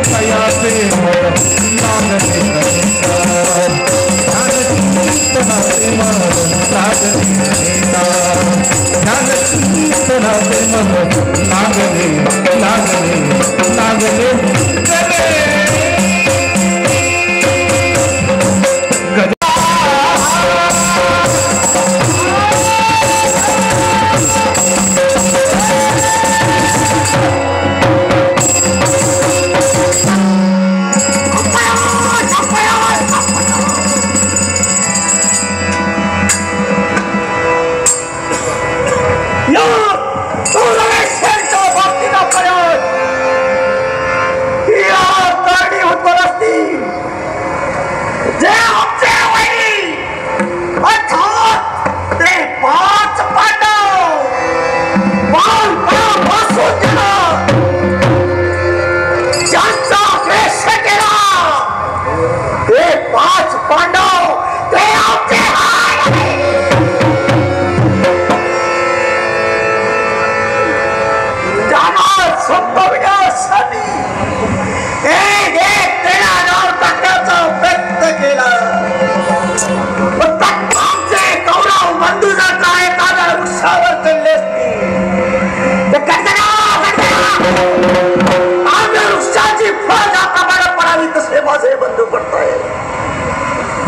तयाचे मन लागले कीर्तनाचे मन लागले कीर्तनाचे मन लागले लागले लागले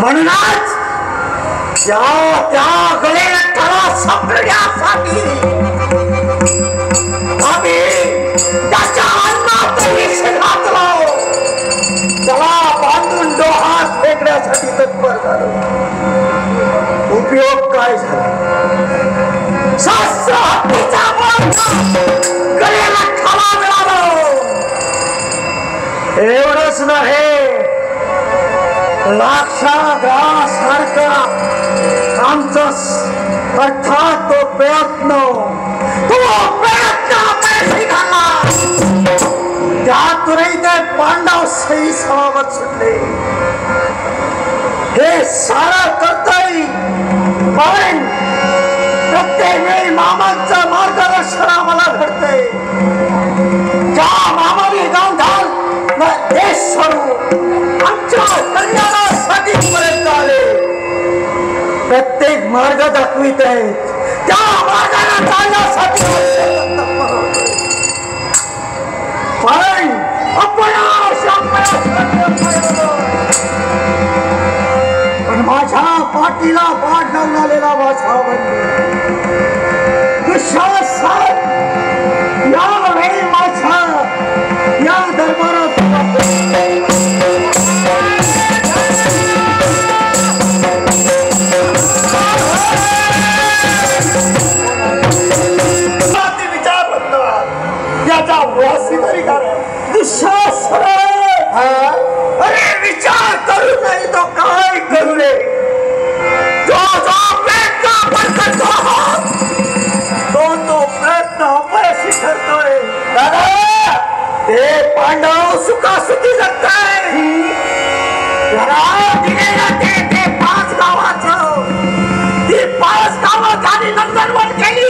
म्हणूनच त्या गलेला सापडण्यासाठी आम्ही त्याच्या अन्नात घातलो त्याला बांधून डोहात फेकण्यासाठी तत्पर झालो. उपयोग काय झाला? गलेला ठाला मिळाला. एवढंच नाही लाक्षासारखा आमचा अर्थात तो प्रयत्न त्यातूनही ते पांडव सही सलामत सुटले. हे सारं करतोय पण प्रत्येक वेळी मामांचं मार्गदर्शन आम्हाला घडतंय. ज्या मामाने गाव घाल देश सोडून आमच्या कल्याणासाठी पर्यंत आले. प्रत्येक मार्ग दाखवित आहेत त्या मार्गाला चालण्यासाठी पण पण माझ्या पाठीला पाठ लावून आलेला माझा विश्वास यावेळी माझ्या या दरबारात अरे विचार करू नाही तो काय करू रे. तो प्रयत्न अपयशी ठरतोय. दादा ते पांडव सुखासुखी जगताय. ते 5 गावाचं ती 5 गावं झाली नंदनवन केली.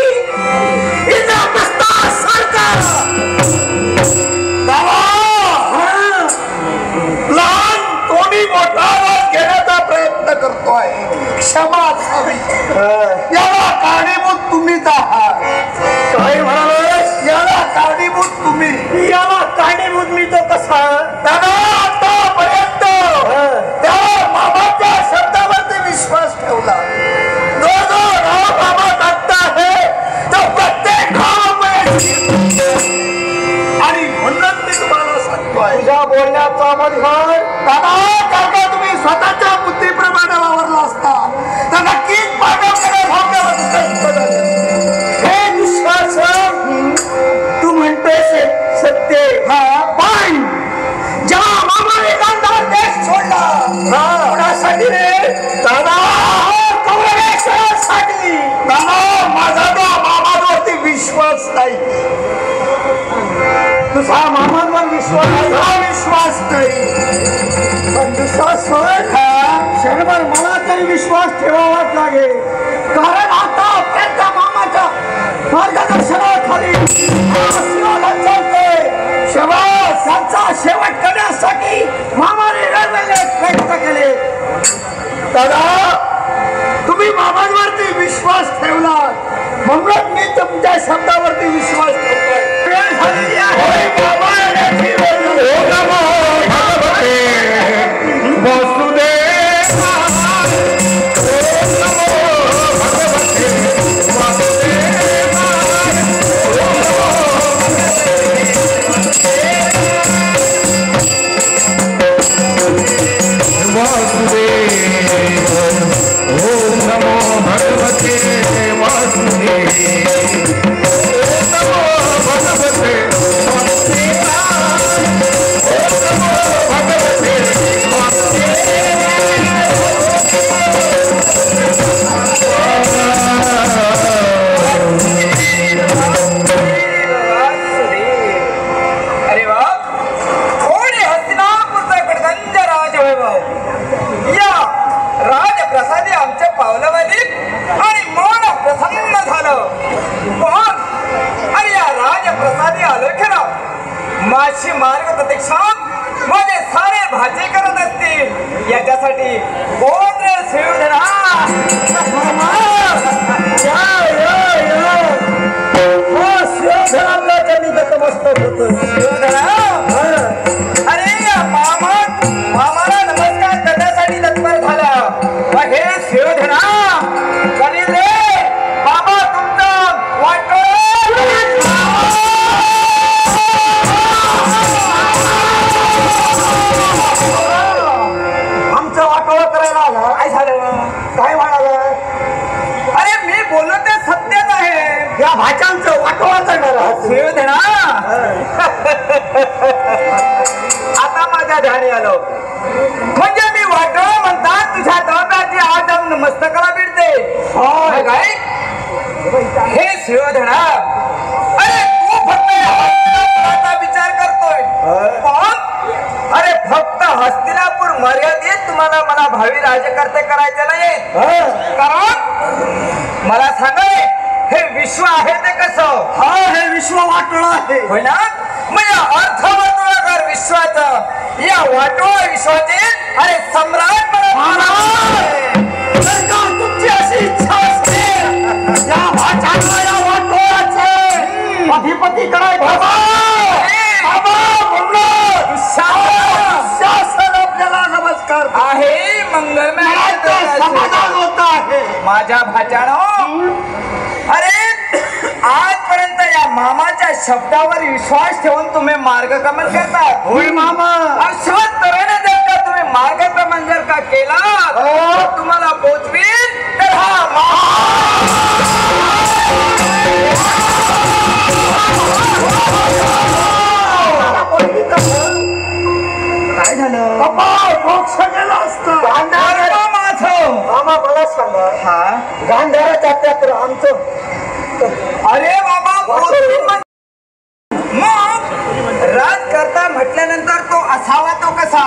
मोठा आवाज घेण्याचा प्रयत्न करतोय. क्षमा असावी. याला कारणीभूत तुम्हीच आहात. काय म्हणाल? याला कारणीभूत तुम्ही. याला कारणीभूत मी तो कसा? दादा आतापर्यंत त्या मामाच्या शब्दावरती विश्वास ठेवला. जो जो राव मामा सांगता आहे तो प्रत्येक आणि म्हणून मी तुम्हाला सांगतोय तुझ्या बोलण्याचा मधुर दादा तुम्ही स्वतःच्या बुद्धीप्रमाणे वावरला असता तर नक्कीच हे विश्वास तू म्हणतोस सत्य. पण ज्या मामाने गांधार देश सोडला कोणासाठी रे दादा? कौरवेश्वरासाठी. दादा माझा तो मामावरती विश्वास नाही. तुझा मामांवर विश्वास नाही. पण दुसरा क्षणभर मला तरी विश्वास ठेवावाच लागेल. कारण आता त्यांच्या मामाच्या मार्गदर्शनाखाली त्यांचा शेवट दादा तुम्ही मामांवरती विश्वास ठेवला म्हणून मी तुमच्या शब्दावरती विश्वास ठेवतोय. होय बाबा, याची वेळ झाली. ओम नमो भगवते वासुदेवाय. ओम नमो भगवते वासुदेवाय. ओम नमो वासुदेव. ओम नमो भगवते वासुदेव. ओम नमो भगवते वासुदेवाय. ओम नमो भगवते अरे वा, कोणी हस्तिनापूरचा कडगंज राजवैभव या राजप्रसादी आमच्या पावलावली आणि मन प्रसन्न झालं. पण आणि या राजप्रसादी आलो खरं माझी मार्ग प्रतीक्षा माझे सारे भाजी करत असतील याच्यासाठी कोण रे शिवधरा? अरे या मामाला नमस्कार करण्यासाठी तत्पर झाला. हे शिवधरा कधी रे बाबा तुमचं आमचं वाटोळं करायला आला. काय झालं? काय म्हणाला? अरे मी बोललो ते सत्यच आहे. या भाच्याचं वाटोळं करणार आहात. शिवधरा आता माझ्या ध्यानी आलो. म्हणजे मी वाटोळं म्हणतात तुझ्या दौंडाची आज जाऊन मस्तकाला भिडते. काय हे शिवधरा, अरे तू फक्त या हस्तिनापुराचा विचार करतोय. पण अरे फक्त हस्तिनापूर मर्यादित तुम्हाला मला भावी राज्यकर्ते करायचे नाही. कारण मला सांगा हे विश्व आहे ते कसं? हा, हे विश्व वाटोळं आहे. होय ना? म्हणजे अर्धवर्तुळाकार विश्वाचं या वाटोळा विश्वाचे अरे सम्राट जर का तुमची अशी इच्छा असेल या भाच्याला या वाटोळ्याचे अधिपती कराय बाबा म्हणून शासन आपल्याला नमस्कार आहे मंगलमय समाधान होत आहे. माझ्या भाच्यानो, अरे आजपर्यंत या मामाच्या शब्दावर विश्वास ठेवून तुम्ही मार्गक्रमण करतात. होय मामा. अश्वत तऱ्हेने जर का तुम्ही मार्गक्रमण जर का केला तुम्हाला पोचवील तर हा काय झालं बाबा? मोक्ष गेला असता. मामा मला सांगा, हा गांधाराच्या त्यात आमचं अरे बाबा मग राजकर्ता म्हटल्यानंतर तो असावा तो कसा?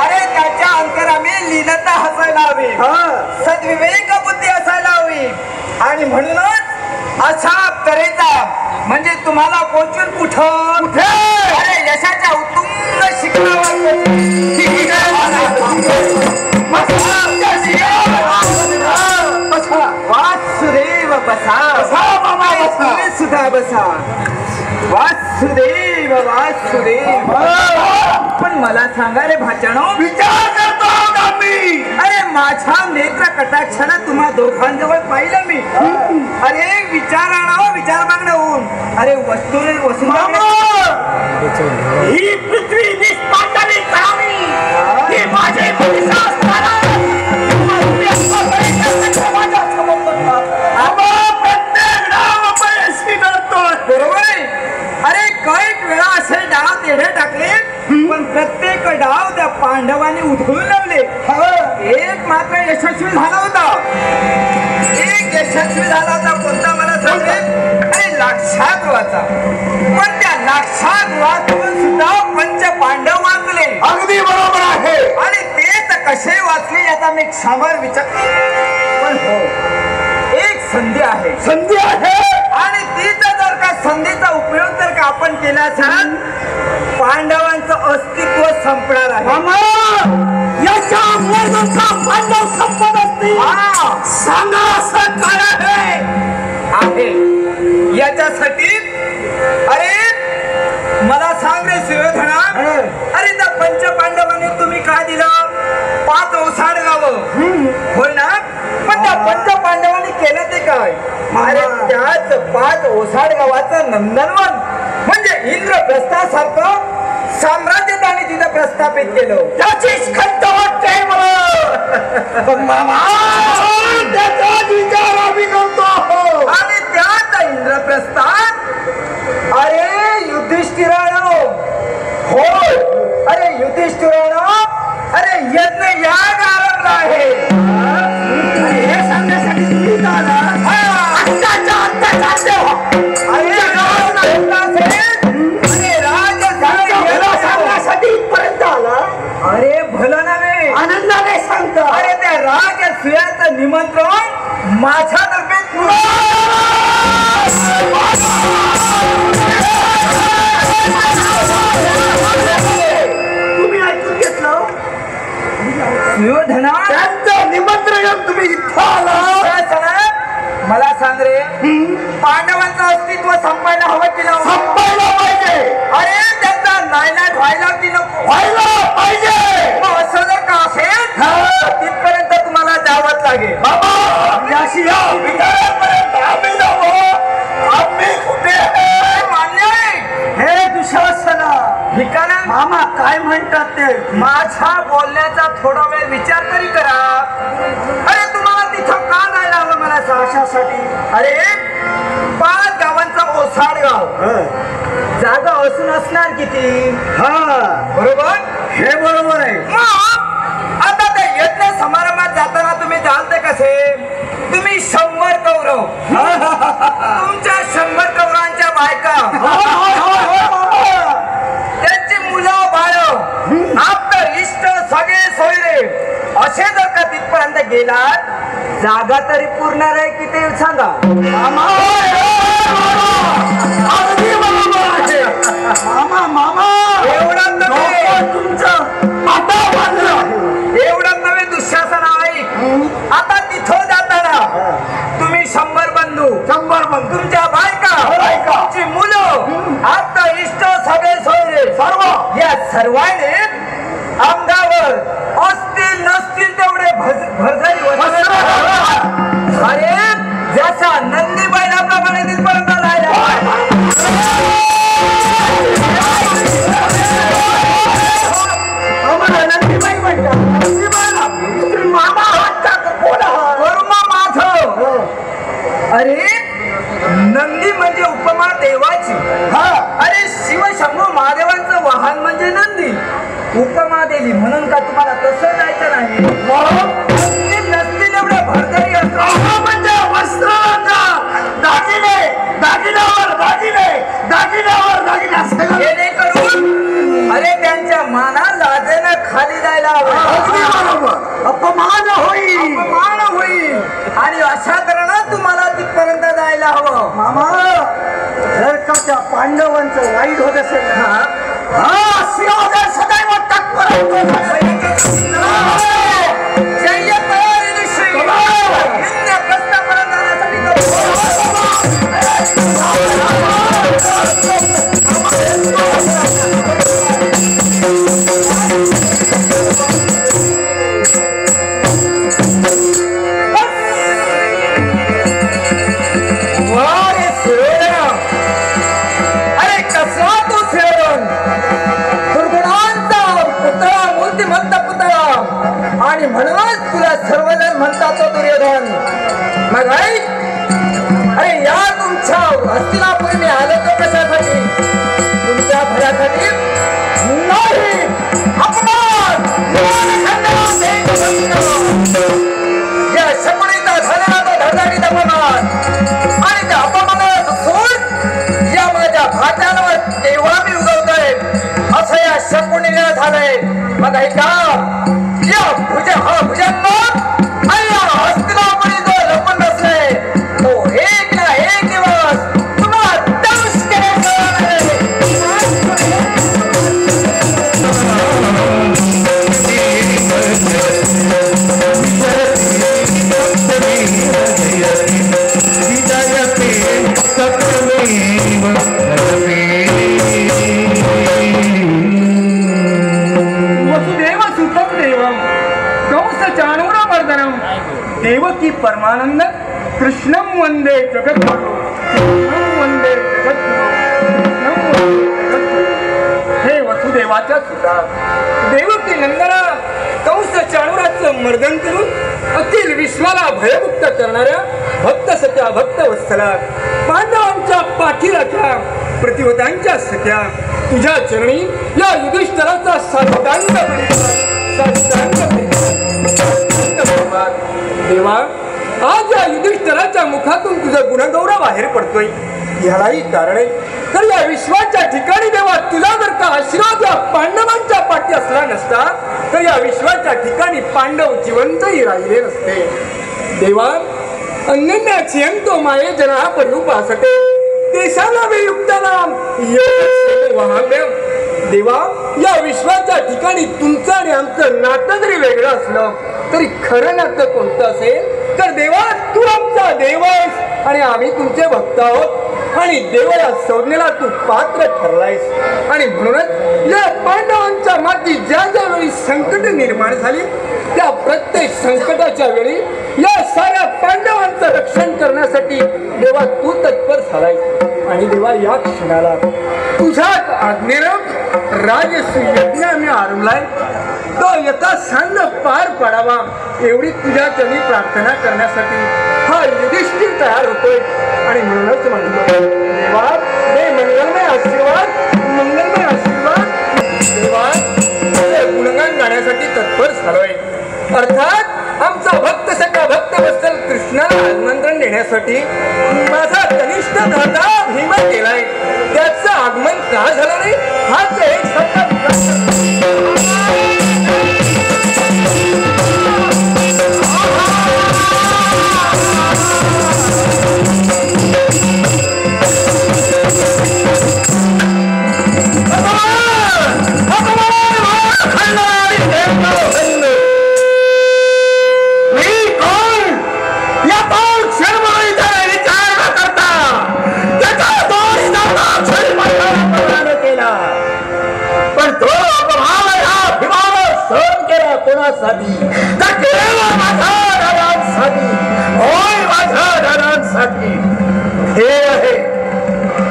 अरे त्याच्या अंतराने लीनता हसायला हवी, सद्विवेक बुद्धी असायला हवी. आणि म्हणूनच अशा तऱ्हेचा म्हणजे तुम्हाला पोचून कुठं अरे यशाच्या उत्तुंग शिखरावर वासुदेव बसा. तुम्ही सुद्धा बसा. वासुदेव वासुदेव. पण मला सांगा रे भाच्यानो, विचार करतो आम्ही. अरे माझ्या नेत्र कटाक्षाला तुम्हा दोघांजवळ पाहिलं मी. अरे विचार आणावं, विचार मागणं होऊन अरे वस्तू वस्तू ही पृथ्वी निष्पाटणी करावी ही माझे भविष्य असताना प्रत्येक डाव अपयशी करतोय. बरोबर आहे. अरे कैक वेळा असे डाव तेढे टाकले पण प्रत्येक डाव त्या पांडवांनी उधळून लावले. एक मात्र यशस्वी झाला होता. एक यशस्वी झाला होता कोणता मला सांगेल? अरे लाक्षागृहाचा. पण त्या लाक्षागृहातून सुद्धा पंच पांडव वाचले. अगदी बरोबर आहे. आणि तेच कसे वाचले याचा मी क्षमर विचार. पण हो, एक संधी आहे. संधी आहे. आणि तीच जर का संधीचा उपयोग जर का आपण केला असाल पांडवांचं अस्तित्व संपणार आहे. याच्या पांडव संपत असते. सांगा असं काय आहे याच्यासाठी. अरे मला सांग रे सुयोधना, अरे त्या पंच पांडवांनी तुम्ही काय दिलं? 5 ओसाड गाव होय ना? पण त्या पंच पांडवांनी केलं ते काय? अरे त्याच 5 ओसाड गावाचं नंदनवन म्हणजे इंद्रप्रस्थासारखं साम्राज्य त्याने तिथं प्रस्थापित केलं. त्याचीच खंत वाटते मला. पण मामा त्याचा विचार आम्ही करतो. आणि त्याच इंद्रप्रस्थान अरे युधिष्ठिरानो, हो अरे युधिष्ठिरानो, अरे यज्ञ याग आरंभला आहे. हे सांगण्यासाठी तुम्ही आला. सांगण्यासाठी इथपर्यंत आला. अरे भलं नव्हे, आनंदाने सांगतो. अरे त्या राजसूयाचं निमंत्रण माझ्यातर्फे तुम्ही ऐकून घेतलं. सुयोधना त्यांचं निमंत्रण तुम्ही इथं आला. मला सांग रे, पांडवांचं अस्तित्व संपायला हवं की नको? संपायला पाहिजे. अरे त्याचा नायनाट व्हायला की नको? व्हायला पाहिजे. मग असं जर का असेल तिथपर्यंत तुम्हाला जावंच लागेल. बाबा याशी या विचारापर्यंत आम्ही जाऊ. आम्ही कुठे मान्य आहे. हे दुशासना ठिकाणा मामा काय म्हणतात ते माझ्या बोलण्याचा थोडा वेळ विचार तरी करा. अरे तुम्हाला तिथं का जायला हवं मला कशासाठी? अरे 5 गावांचा ओसाड गाव जागा असून असणार किती? बरोबर. हे बरोबर आहे. मग आता त्या यज्ञ समारंभात जाताना तुम्ही जाल ते कसे? तुम्ही 100 कौरव, तुमच्या 100 कौरवांच्या बायका, त्यांची मुलं बाळ, आपलं इष्ट सगळे सोयरे असे जर का तिथपर्यंत गेलात, जागा तरी पुरणार आहे की ते सांगा. मामा अगदी बरोबर आहे. मामा मामा एवढं नव्हे, तुमचं आता बांधलं आहे. एवढं नव्हे दुःशासन आहे. आता तिथं जाताना तुम्ही 100 बंधू, 100 बंधू, तुमच्या बायका, तुमची मुलं, आपलं इष्ट सगळे सोयरे सर्व या सर्वांनी अंगावर असतील नसतील तेवढे भरझरी वस्त्र, अरे जसा नंदी बैलाप्रमाणे तिथपर्यंत जायला. आम्हाला नंदीबाई म्हणतात. नंदीबाईला मामा वाटतात. कोण वर्मा माधव. अरे नंदी म्हणजे उपमा देवाची. अरे शिवशंभू महादेवांचं वाहन म्हणजे नंदी. उपमा दिली म्हणून का तुम्हाला तसं जायचं नाही? नसतील एवढे भरकरी असतो म्हणजे वस्त्र, दागिने, दागिन्यावर दागिने, दागिन्यावर दागिने जेणेकरून अरे त्यांच्या माना लाजेनं खाली जायला हवं. अगदी बरोबर. अपमान होईल. अपमान होईल. आणि अशा तऱ्हेनं तुम्हाला तिथपर्यंत जायला हवं. मामा जर का त्या पांडवांचं वाईट होत असेल सदैव तत्पर आणि म्हणूनच तुला सर्वजण म्हणतात तो दुर्योधन. मग ऐक, अरे या तुमच्या हस्तिनापुरी मी आलो तो कशासाठी? तुमच्या भल्यासाठी नाही. अपमान या शकुनीचा झालेला तो धडधडीत अपमान, आणि त्या अपमानाला सोड या माझ्या भाट्यांवर तेव्हा मी उगवतोय असं या शकुनीला झालंय. मग ऐका, या भुजंग आणि या हस्तिनापुरी जो लपून बसलाय तो एक ना एक दिवस तुम्हाला दंश केल्याशिवाय चाणूरमर्दनम देवकी परमानंद कृष्णम वंदे जगद्गुरु कृष्णम वंदे जगद्गुरु कृष्णम वंदे जगद्गुरु। हे वसुदेवाच्या सुता देवकी नंदना कंस चाणूराचं मर्दन करून अखिल विश्वाला भयमुक्त करणाऱ्या भक्त सख्या भक्त वत्सला पांडवांच्या पाठीराख्या प्रतिवतांच्या सख्या तुझ्या चरणी या युधिष्ठिराचा साष्टांग देवा आज या युधिष्ठिराच्या मुखातून तुझा गुणगौरव बाहेर पडतोय यालाही कारण आहे तर या विश्वाच्या ठिकाणी देवा तुला जर का आशीर्वाद या पांडवांच्या पाठी असला नसता तर या विश्वाच्या ठिकाणी पांडव जिवंतही राहिले नसते देवा अन्यन्याची अंतो माये जना परूपासते देशाला वियुक्ताला देवा या विश्वाच्या ठिकाणी तुमचं आणि आमचं नातं जरी वेगळं असलं तरी खरं नातं कोणतं असेल तर देवा तू आमचा देव आहेस आणि आम्ही तुमचे भक्त आहोत आणि देव या संज्ञेला तू पात्र ठरलायस आणि म्हणूनच या पांडवांच्या माती ज्या ज्या वेळी संकट निर्माण झाली त्या प्रत्येक संकटाच्या वेळी या साऱ्या पांडवांचं रक्षण करण्यासाठी देवा तू तत्पर झालायस आणि देवा या क्षणाला तुझ्याच आज्ञेनं राजसूयज्ञ आम्ही आरवलाय तो एका सांग पार पडावा एवढी तुझ्या चरणी प्रार्थना करण्यासाठी हा युधिष्ठिर तयार होतोय आणि म्हणूनच म्हणतो देवा दे मंगलमय आशीर्वाद देवा गुणगान गाण्यासाठी तत्पर झालोय अर्थात आमचा भक्त सखा भक्त वत्सल कृष्णाला आमंत्रण देण्यासाठी माझा कनिष्ठ दादा भीमा केलाय त्याचं आगमन का झालं नाही हाच एक सत्ता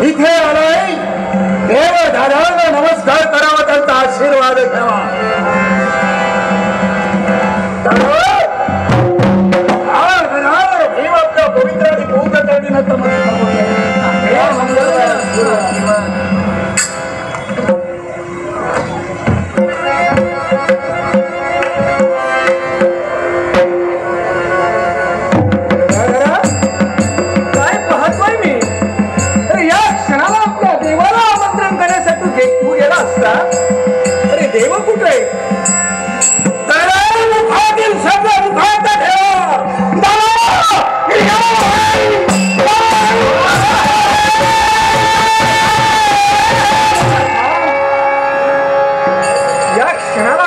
इथे आलोय देव दादांना नमस्कार करावा त्यांचा आशीर्वाद घ्यावा भीम आपल्या पवित्र आणि बौद्ध चरणीनं अरे देव कुठे या क्षणाला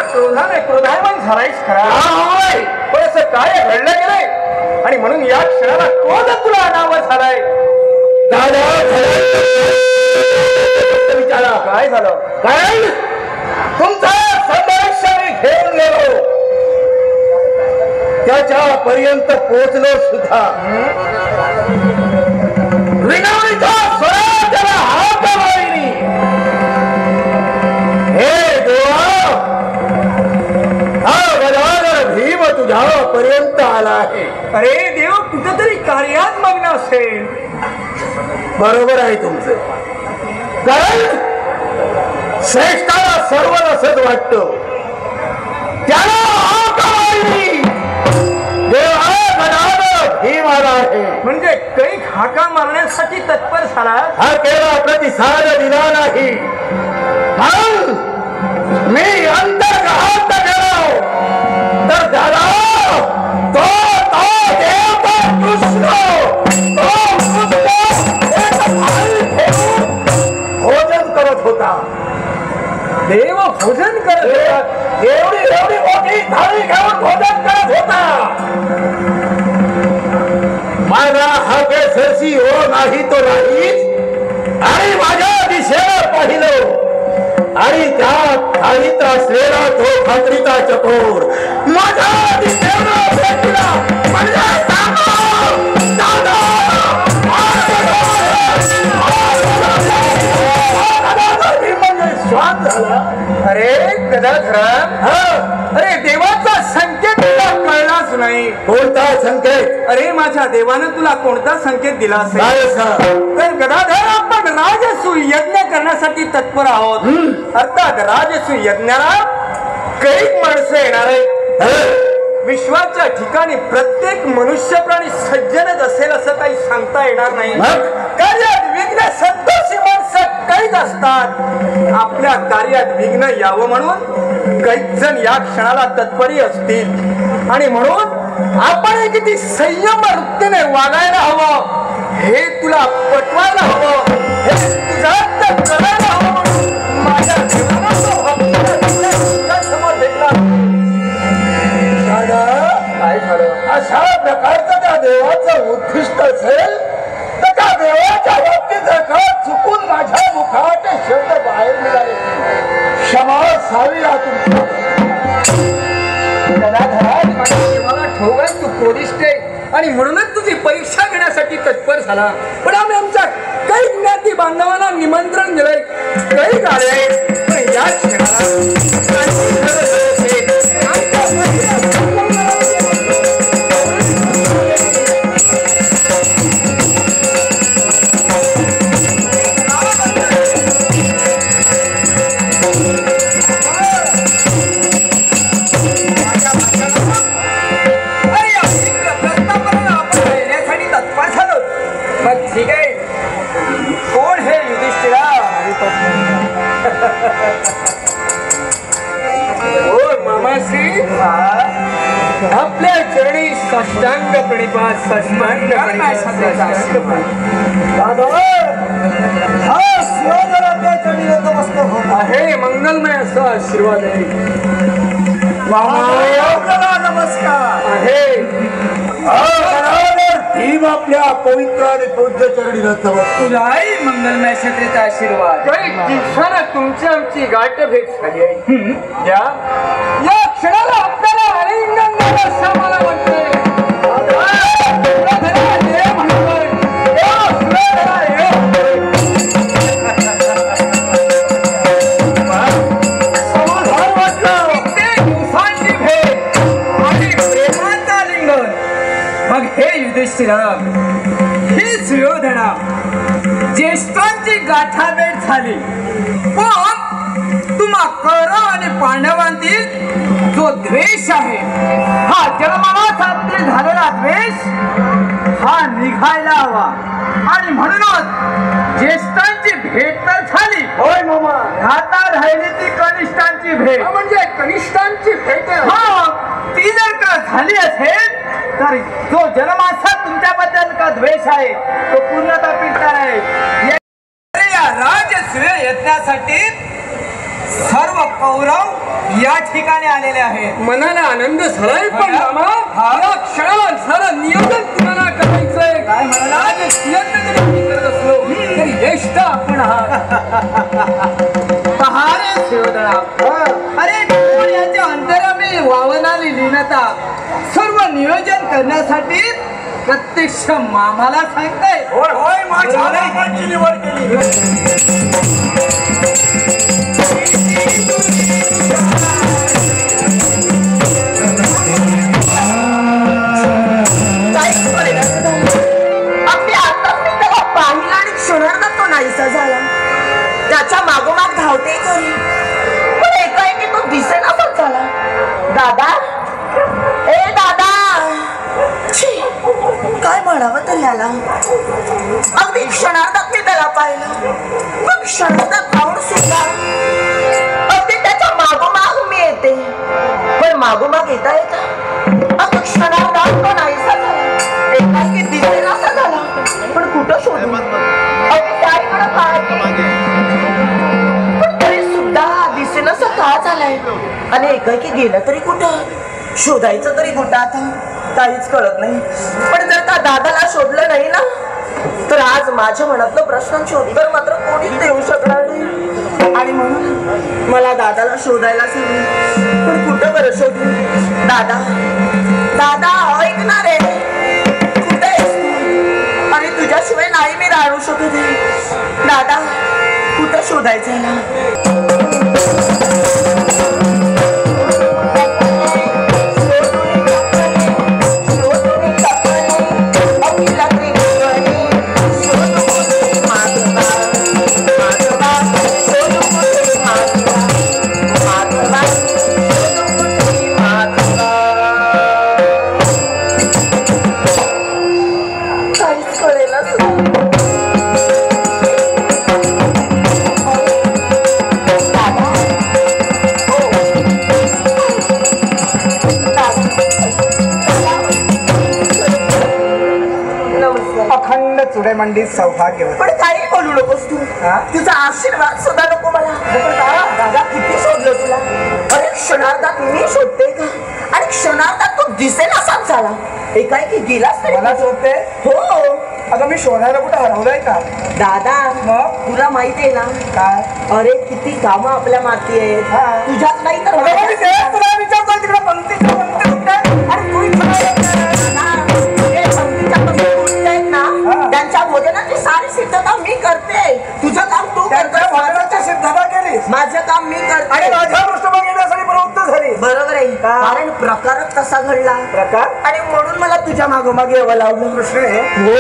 क्रोधायमान झालायच खरा पण असं काय घडलं गेलंय आणि म्हणून या क्षणाला क्रोध तुला अनावर झालाय विचारा काय झालं कारण तुमचा संदेश घेऊन गेलो त्याच्या पर्यंत पोहोचलो सुद्धा विनवणीचा स्वरा त्याला हात लावली हे देवा हा गजानन भीम तुझ्या पर्यंत आला आहे अरे देव कुठेतरी कार्यात मग्न असेल बरोबर आहे तुमचं कारण श्रेष्ठाला सर्व असंच वाटत त्याला भीम आला आहे म्हणजे काही हाका मारण्यासाठी तत्पर झाला हा केवळ प्रतिसाद दिला नाही मी अंतर्गत गेलो तर झाला तो देवता कृष्ण भोजन करत होता देव भोजन करत होता एवढी मोठी थाळी घेऊन भोजन करत होता माझा हा सरसी हो नाही तो नाहीच आणि माझ्या दिशेला पाहिलं आणि त्या थाळीत असलेला तो खात्रीचा चकोर माझ्या अरे देवाचा संकेत तुला कळलाच नाही. कोणता संकेत? अरे माझ्या देवानं तुला कोणता संकेत दिला असेल? तर गदाधर आपण राजसूय यज्ञ करण्यासाठी तत्पर आहोत. अर्थात राजसूय यज्ञाला कैक माणसं येणार आहेत. विश्वाच्या ठिकाणी प्रत्येक मनुष्य प्राणी सज्जनच असेल असं काही सांगता येणार नाही. कार्यात विघ्न संतोषी माणसं कैक असतात. आपल्या कार्यात विघ्न यावं म्हणून कैक जण या क्षणाला तत्परी असतील आणि म्हणून आपण किती संयम वृत्तीने वागायला हवं हे तुला पटवायला हवं. हे तुझा करायला हवं. माझ्या देवाला समोर भेटला. काय झालं? अशा प्रकारचं त्या देवाचं उद्दिष्ट असेल तर त्या देवाच्या बाबतीत चुकून माझ्या मुखात शब्द बाहेर निघाले. क्षमा असावी या तुमच्या. माझ्या देवाला ठाऊक आहे तू कोरिष्ठ आहे आणि म्हणूनच तुझी परीक्षा घेण्यासाठी तत्पर झाला. पण आम्ही आमच्या काही ज्ञाती बांधवांना निमंत्रण दिलंय. काही गाड्या आहेत पण या ठीक आहे. कोण हे युधिष्ठिरा? ओ मामाश्री, आपल्या चरणी साष्टांग प्रणिपात. साष्टांग आहे. मंगलमय असा आशीर्वाद आहे. नमस्कार आहे. भीम आपल्या पवित्र आणि पवित्र चरणी नमस्कार. तुलाही मंगलमय क्षत्रेचा आशीर्वाद. काही दिवसानं तुमची आमची गाठ भेट झाली आहे. या क्षणाला आपल्याला आलिंगन द्यावं असं मला वाटतंय. ही सुयोधना ज्येष्ठांची गाठाभेट झाली. पण तुम्हा कौरव आणि पांडवांतील जो द्वेष आहे हा जन्माला साध्य झालेला द्वेष हा निघायला हवा. आणि म्हणूनच ज्येष्ठांची भेट तर झाली. होय मामा. आता राहिली ती कनिष्ठांची भेट. म्हणजे कनिष्ठांची भेट हा ती जर का झाली असेल तर जो जन्माचा तुमच्याबद्दल का द्वेष आहे तो पूर्णतः पिटणार आहे. या राजसूय यज्ञासाठी सर्व कौरव या ठिकाणी आलेले आहेत. मनाला आनंद झालाय. पण मामा या क्षणाला सारं नियोजन तुम्हाला करायचंय. काय म्हणाला? राजसूय यज्ञ जरी करत असलो तरी ज्येष्ठ आपण पहारे सुयोधना. अरे याच्या अंतरामी वावनाली लीनता सर्व नियोजन करण्यासाठी प्रत्यक्ष मामाला सांगताय. होय होय. माझ्या नावाची निवड केली. पाहिला आणि क्षणार्धात तो नाहीसा झाला. त्याच्या मागोमाग धावते खरी पण एकाएकी तो दिसेनासाच झाला. दादा, ए दादा, काय म्हणावं तर याला. अगदी क्षणार्धात मी त्याला पाहिलं. मग क्षणार्धात धावून सुद्धा अगदी त्याच्या मागोमाग मी येते. पण मागोमाग येता येता अगदी क्षणार्धात तो नाहीसा झाला. एकाएकी दिसेनासा झाला. पण कुठं शोधू? अगदी त्याकडे पाहते पण तरी सुद्धा दिसेनासा का झालाय. आणि एकाएकी गेलं तरी कुठं? शोधायचं तरी कुठं? आता काहीच कळत नाही. पण जर का दादाला शोधलं नाही ना तर आज माझ्या मनातलं प्रश्नांची उत्तर मात्र कोणीच देऊ शकणार नाही. आणि म्हणून मला दादाला शोधायलाच हवी. पण कुठं बरं शोधू? दादा, दादा ऐकणार आहे. कुठे आहेस तू? आणि तुझ्याशिवाय नाही मी राहू शकत. दादा, कुठं शोधायचं ना? अखंडित सौभाग्यवती. पण काही बोलू नकोस तू. तुझा आशीर्वाद सुद्धा नको मला. दादा किती शोधलं तुला. अरे क्षणार्धात मी शोधते का आणि क्षणार्धात तू दिसेल असाच झाला. एकाएकी गेलास तरी. मला शोधते? हो. अगं मी शोधायला कुठं हरवलंय का दादा. मग तुला माहितीये ना काय? अरे किती कामं आपल्या माती आहेत. तुझ्यात नाही तर तुला विचारतो तिकडे पंक्ती अरे तू त्यांच्या भोजनाची सारी सिद्धता मी करते. तुझं काम तू भोजनाची सिद्धता केलीस. माझं काम मी करते आणि माझ्या पृष्ठभाग येण्यासाठी प्रवृत्त झाली. बरोबर आहे. कारण प्रकारच तसा घडला प्रकार आणि म्हणून मला तुझ्या मागोमागे यावं लागलं. कृष्ण हो.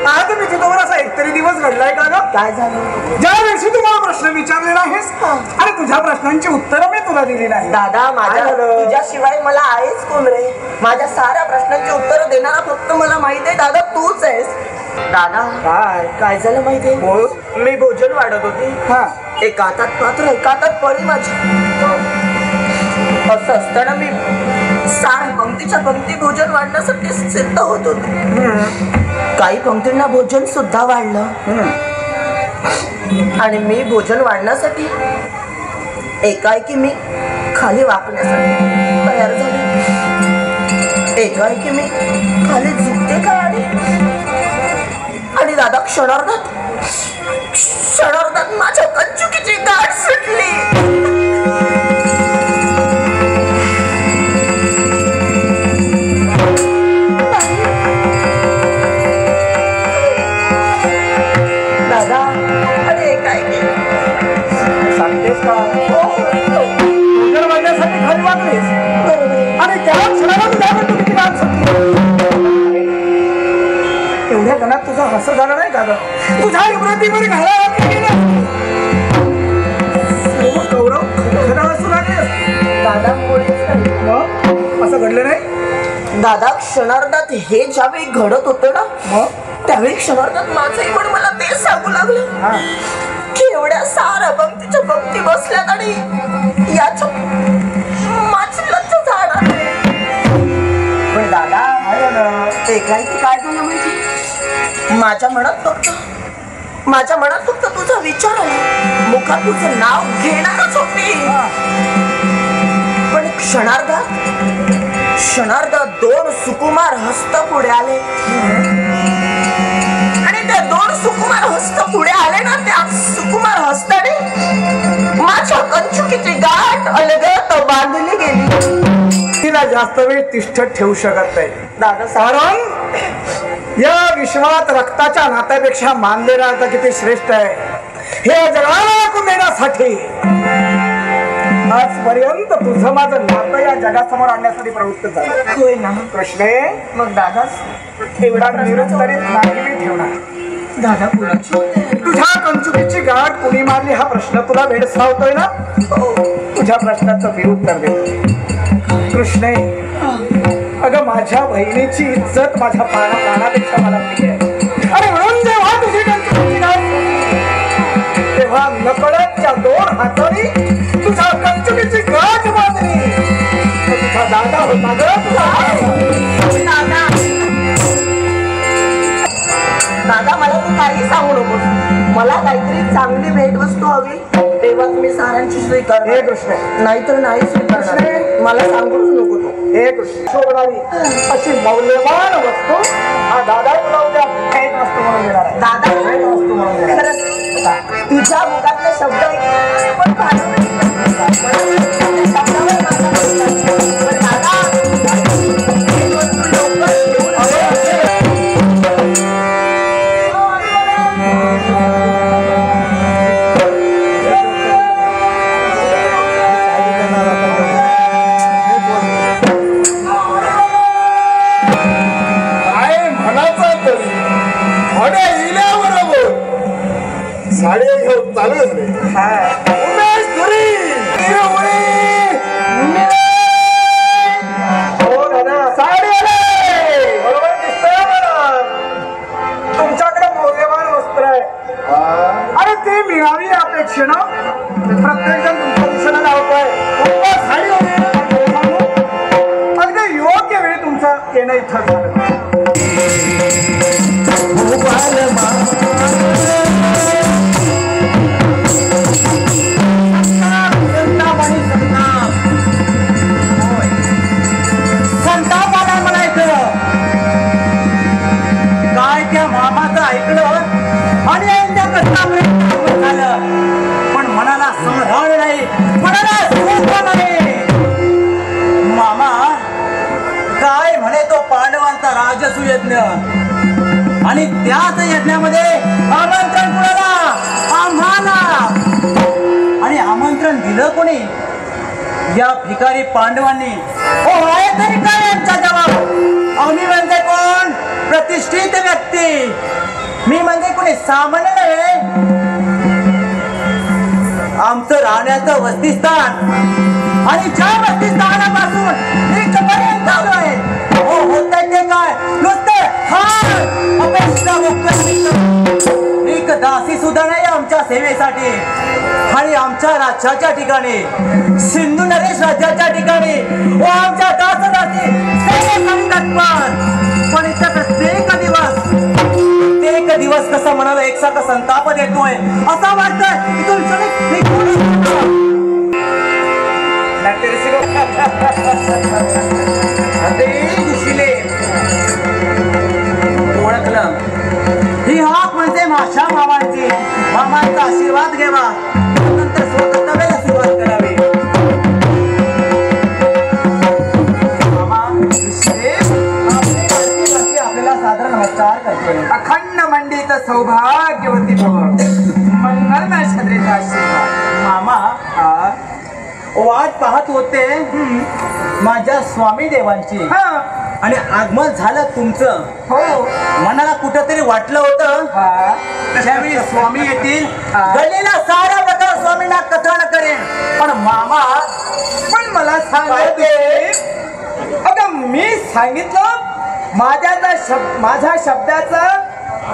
आज मी तुझ्यावर असा एकतरी दिवस घडलाय का ग? काय झालं? ज्या दिवशी तू मला प्रश्न विचारलेला आहेस आणि तुझ्या प्रश्नांची उत्तरं मी तुला दिली नाही. दादा माझ्या तुझ्याशिवाय मला आहेच कोण रे. माझ्या साऱ्या प्रश्नांची उत्तरं देणारा फक्त मला माहित आहे दादा तूच आहेस. दादा काय झालं माहितीये? मी भोजन वाढत होते. एक हातात पात्र एक हातात पळी माझी. असं असताना मी साऱ्या पंक्तीच्या पंक्ती भोजन वाढण्यासाठी सिद्ध होत होते. काही पंक्तींना भोजन सुद्धा वाढलं आणि मी भोजन वाढण्यासाठी एकाएकी मी खाली वाकण्यासाठी तयार झाले. एकाएकी मी खाली झुकते का आणि दादा क्षणार्धात माझ्या कंचुकीची गाठ सुटली. दादा अरे काय सांगतेस का? भोजन वाढण्यासाठी खाली वागलीस आणि त्या क्षणाला तुझ्या किती गाठ सुटली. एवढ्या गणात तुझं हसं झालं नाही का ग? तुझ्या इब्रतीवर गौरव खरं हसू लागले. दादा मग असं घडलं नाही? दादा क्षणार्धात हे ज्यावेळी घडत होतं ना मग त्यावेळी क्षणार्धात माझंही पण मला तेच सांगू लागलं की एवढ्या साऱ्या पंक्तीच्या पंक्ती बसल्यात आणि याच्या माझी लज्ज झाड. पण दादा एकाएकी काय झालं माहिती? माझ्या मनात फक्त तुझा विचार आला. मुखात तुझं नाव घेणारच होती. पण क्षणार्धात दोन सुकुमार हस्त पुढे आले आणि त्या दोन सुकुमार हस्त पुढे आले ना. त्या सुकुमार हस्ताने माझ्या कंचुकीची गाठ अलगद बांधली गेली. तिला जास्त वेळ तिष्ठत ठेवू शकत नाही दादा. कारण या विश्वात रक्ताच्या नात्यापेक्षा मानलेला आता किती श्रेष्ठ आहे हे जगाला ऐकून देण्यासाठी आजपर्यंत तुझं माझं नातं या जगासमोर आणण्यासाठी प्रवृत्त झालं. होय ना कृष्णे. मग दादा एवढा निरुत्तरित नाही मी ठेवणार. दादा तुझ्या कंचुकीची गाठ कुणी मारली हा प्रश्न तुला भेडसावतोय ना. तुझ्या प्रश्नाचं मी उत्तर देतो. कृष्णे अगं माझ्या बहिणीची इज्जत माझ्या प्राणापेक्षा मला प्रिय आहे. आणि म्हणून जेव्हा तुझी कंचुकीची गाठ तेव्हा नकळत त्या दोन हातांनी तुझ्या कंचुकीची गाठ बांधली. तुझा दादा होता ग. दादा मला तू काही सांगू नकोस. मला काहीतरी चांगली भेटवस्तू हवी तेव्हाच मी साऱ्यांची स्वीकार. हे कृष्ण नाहीतर नाही स्वीकारणार. मला सांगूच नको तू. हे कृष्ण अशी मौल्यवान वस्तू हा दादा तुला उद्या भेट वस्तू म्हणून देणार आहे. दादा भेट वस्तू म्हणून देणार आहे. तुझ्या मुखातले शब्द पण साडे घेऊन चालू झाले. उमेश धुरी यज्ञ आणि त्याच यज्ञामध्ये आमंत्रण कुणाला आम्हाला आणि आमंत्रण दिलं कोणी या भिकारी पांडवांनी हो आहे तरी काय यांचा जबाब आम्ही म्हणजे कोण प्रतिष्ठित व्यक्ती मी म्हणजे कोणी सामान्य नव्हे आमचं राहण्याचं वसतिस्थान आणि ज्या वसतिस्थानापासून इथपर्यंत आलो आहे हो होत ते काय नुसते हार अपेक्षा एक दासी सुद्धा नाही आमच्या सेवेसाठी आणि आमच्या राज्याच्या ठिकाणी सिंधू नरेश राज्याच्या ठिकाणी व आमच्या दासदासी सेवेसाठी तत्पर पण इथं प्रत्येक दिवस कसा मनाला एकसारखा संताप देतोय असं वाटतंय इथून ओळखलं ही हाक म्हणजे माझ्या मामांची मामांचा आशीर्वाद घ्यावा नंतर स्वतःला सुरुवात करावी मामा आपल्याला सादर नमस्कार करते अखंड मंडित सौभाग्यवती भव मंगलमय छत्रीचा आशीर्वाद मामा वाट पाहत होते माझ्या स्वामी देवांची आणि आगमन झालं तुमचं हो मनाला कुठंतरी वाटलं होतं त्यावेळी स्वामी येतील गल्लीला सारा प्रकार स्वामींना कथन करेन पण मामा पण मला सांगायचे अगं मी सांगितलं माझ्या शब्दाचा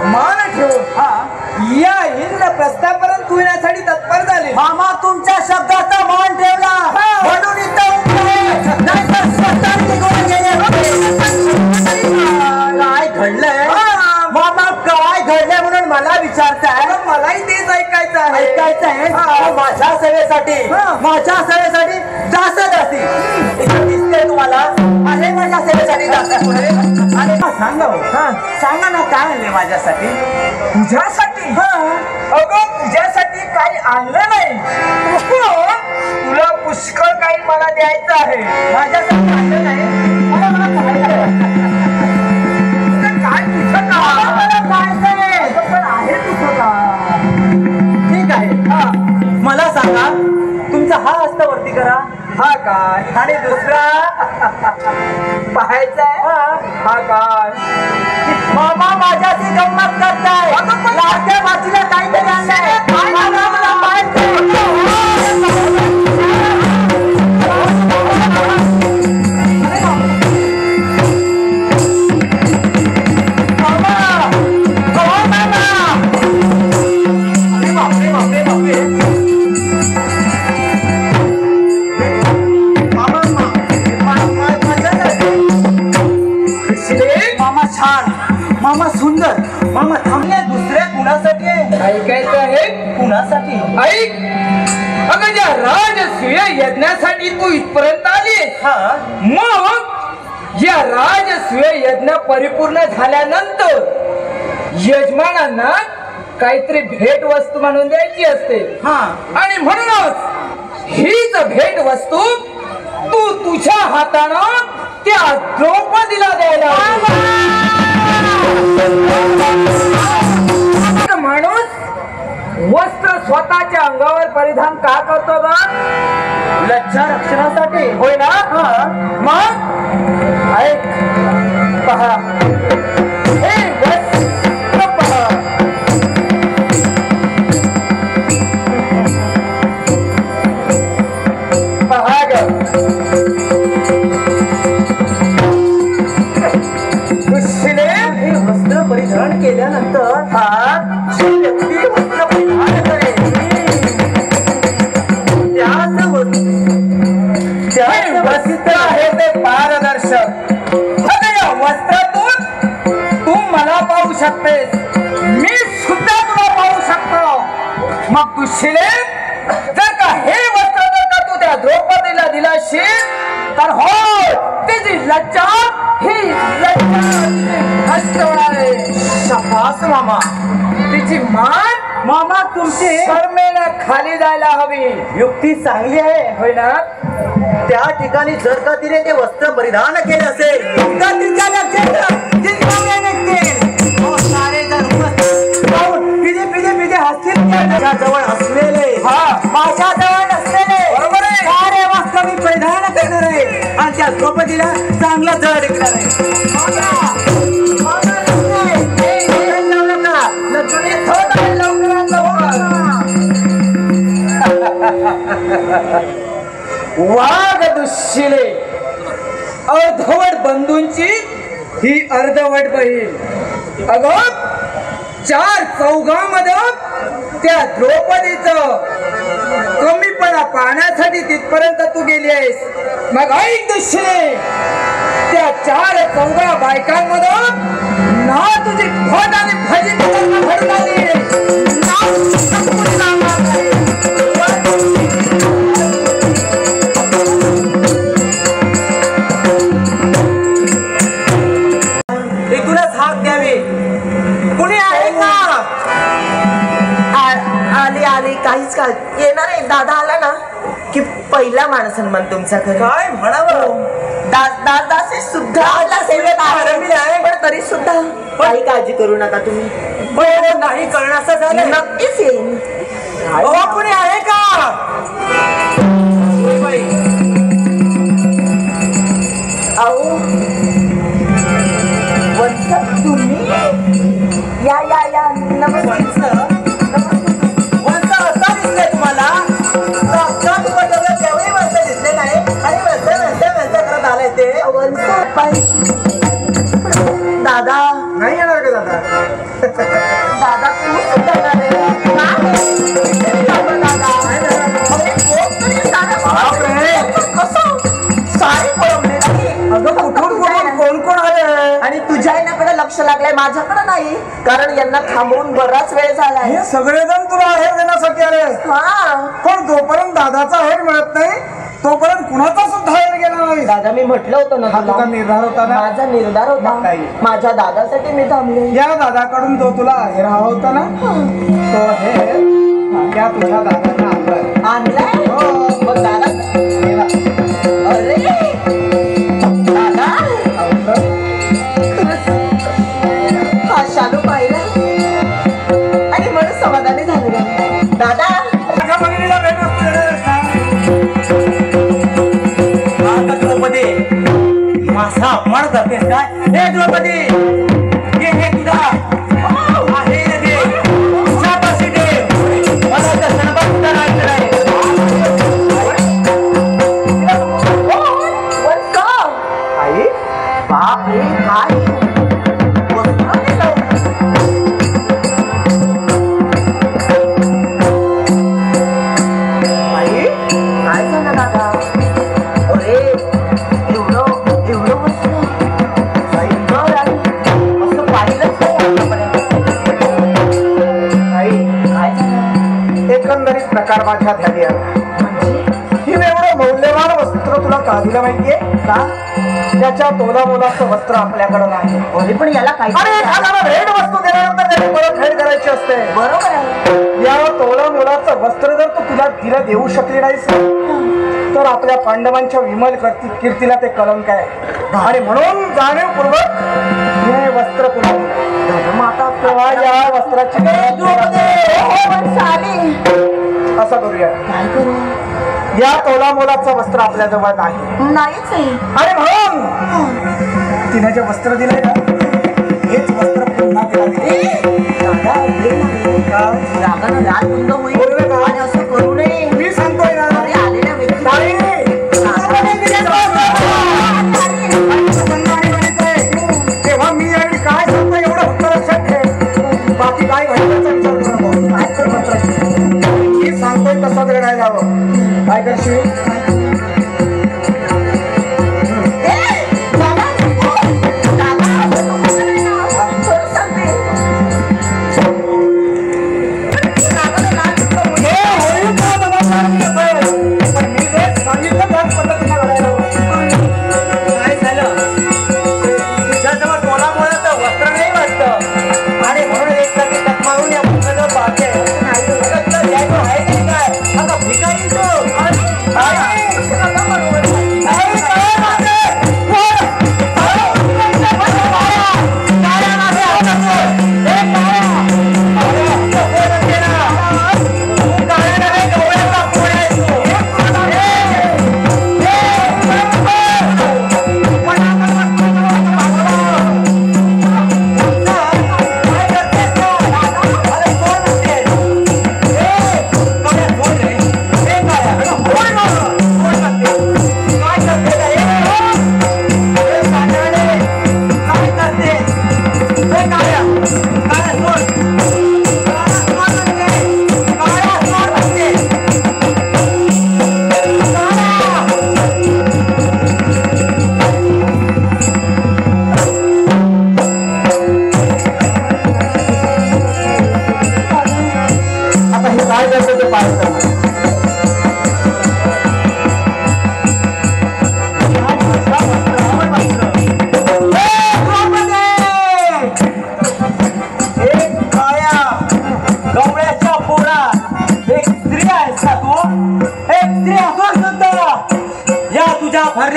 मान ठेवून या इंद्रप्रस्थापर्यंत तू येण्यासाठी तत्पर झाले मामा तुमच्या शब्दाचा मान ठेवला म्हणून इथं नाहीतर स्वतः निघून गेले काय घडलंय मामा काय घडलंय म्हणून मला विचारताय मलाही तेच ऐकायचं आहे माझ्या सेवेसाठी जास्त जास्ती दिसते तुम्हाला आहे माझ्या सेवेसाठी जास्त पुढे आणि सांगा ना काय आणले माझ्यासाठी तुझ्यासाठी अगं तुझ्यासाठी काही आणलं नाही तुला पुष्कळ काही मला द्यायचं आहे माझ्यासाठी आणलं नाही काय तुझं आहे तुझं का ठीक आहे मला सांगा तुमचा हा हस्त वरती करा हा काय आणि दुसरा पाहायचा आहे हा काय मामा माझ्याशी गंमत करताय लाडक्या भाचीला काहीतरी आणलंय मला मामा सुंदर मामा थांबले दुसऱ्या कुणासाठी ऐकायचं आहे कुणासाठी ऐक अगं ज्या राजसूय यज्ञासाठी तू इथपर्यंत आली मग या राजसूय यज्ञ परिपूर्ण झाल्यानंतर यजमानांना काहीतरी भेट वस्तू म्हणून द्यायची असते आणि म्हणूनच हीच भेट वस्तू तू तुझ्या हातानं त्या द्रौपदीला द्यायला माणूस वस्त्र स्वतःच्या अंगावर परिधान का करतो ग लज्जा रक्षणासाठी होय ना मग ऐक पहा हे वस्त्र पहा पहा ग वस्त्र परिधान केल्यानंतर व्यक्ती वस्त्र परिधान करेल त्याच वस्त्र आहे ते पारदर्शक या वस्त्रातून तू मला पाहू शकतेस मी सुद्धा तुला पाहू शकतो मग दुसरे जर का हे वस्त्र जर का तू त्या द्रौपदीला दिलाशील तर हो तिची लज्जा ही शपास मामा तिची मान मामा तुमची शर्मेला खाली जायला हवी युक्ती चांगली आहे होय ना त्या ठिकाणी जर का तिने ते वस्त्र परिधान केले असेल तर तिच्या लक्षात जिंकवले नसतील. हो, सारे जण पिजे हसतील. माझ्या जवळ असलेले माझ्या जवळ नसलेले बरोबर आहे सारे वस्त्र मी परिधान करणार आहे आणि त्या द्रौपदीला चांगला जळ देणार आहे. वाघ दुश्शिले अर्धवट बंधूंची ही अर्धवट बहीण. अगं 4 चौघामध्ये त्या द्रौपदीचं कमीपणा पाहण्यासाठी तिथपर्यंत तू गेली आहेस. मग ऐक दुश्शिले त्या 4 चौघा बायकांमध्ये ना तुझी फट आणि फजी घडून आली हाक द्यावी. कुणी आहे का? आली काहीच का येणार आहे. दादा आला ना की पहिला मान सन्मान तुमचा घरी. काय म्हणावं. दादाचे सुद्धा आहे पण तरी सुद्धा काही काळजी करू नका तुम्ही. नाही करण्याचं झालं. नक्कीच येईन. कुणी आहे का? अहो वत्स तुम्ही या या या नमस्ते. वंश असा दिसले तुम्हाला तेवढी वंश दिसले नाही आणि वंश करत आलाय ते वंश दादा नाही येणार का दादा? दादा तू सुद्धा कोण कोण आले आणि तुझ्या येण्याकडे लक्ष लागलंय माझ्याकडे नाही कारण यांना थांबवून बराच वेळ झालाय. हे सगळेजण तुला आहेर देण्यासाठी आले. हा पण जोपर्यंत दादाचा आहेर मिळत नाही तोपर्यंत कुणाचा सुद्धा आहेर गेला नाही. दादा मी म्हटलं होतं ना तुझा निर्धार होता ना. माझा निर्धार होता. माझ्या दादासाठी मी थांबले. या दादाकडून जो तुला आहेर हवा होता ना तो आहेर त्या तुझ्या दादाने आणलाय. मग दादा अरे दादा हा शालू पाहिला आणि मला समाधानी झालं. दादा माझ्या बहिणीला भेट द्रौपदी माझा अपमान करतेस काय? हे द्रौपदी हे तुझा आहे दे तुझ्यापाशी दे मला दर्शनापासून करायचं आई बाप रे काय काय झालं दादा? अरे एवढं वस्तू असं पाहिलंच नाही आतापर्यंत. एकंदरीत प्रकार माझ्या ध्यानी आला. हिने एवढं मौल्यवान वस्त्र तुला का दिलं माहितीये का? त्याच्या तोला मोलाचं वस्त्र आपल्याकडे नाही. अरे पण याला काय अरे एखाद्याला भेट वस्तू दिल्यानंतर त्याची परत फेड करायची असते. बरोबर आहे. या तोला मोलाचं वस्त्र जर तू तुला तिला देऊ शकली नाहीस तर आपल्या पांडवांच्या विमल कीर्तीला ते कलंक आहे. आणि म्हणून जाणीवपूर्वक हे वस्त्र तुला दिलं. माता तेव्हा या वस्त्राची असं करूया. काय करू? या तोला मोलाचं वस्त्र आपल्या जवळ नाही नाहीच आहे. आणि म्हणून तिने जे वस्त्र दिलंय ना हेच वस्त्र पुन्हा तिला रागानं राग बंद होईल आणि असं करू नये. मी सांगतोय ना आलेल्या तेव्हा मी आणि काय सांगतो एवढं फक्त लक्षात ठेव. बाकी काय घडल्याचा विचार करू नको. मी सांगतोय तसंच रडायला हवं. काय करशील? भिकारी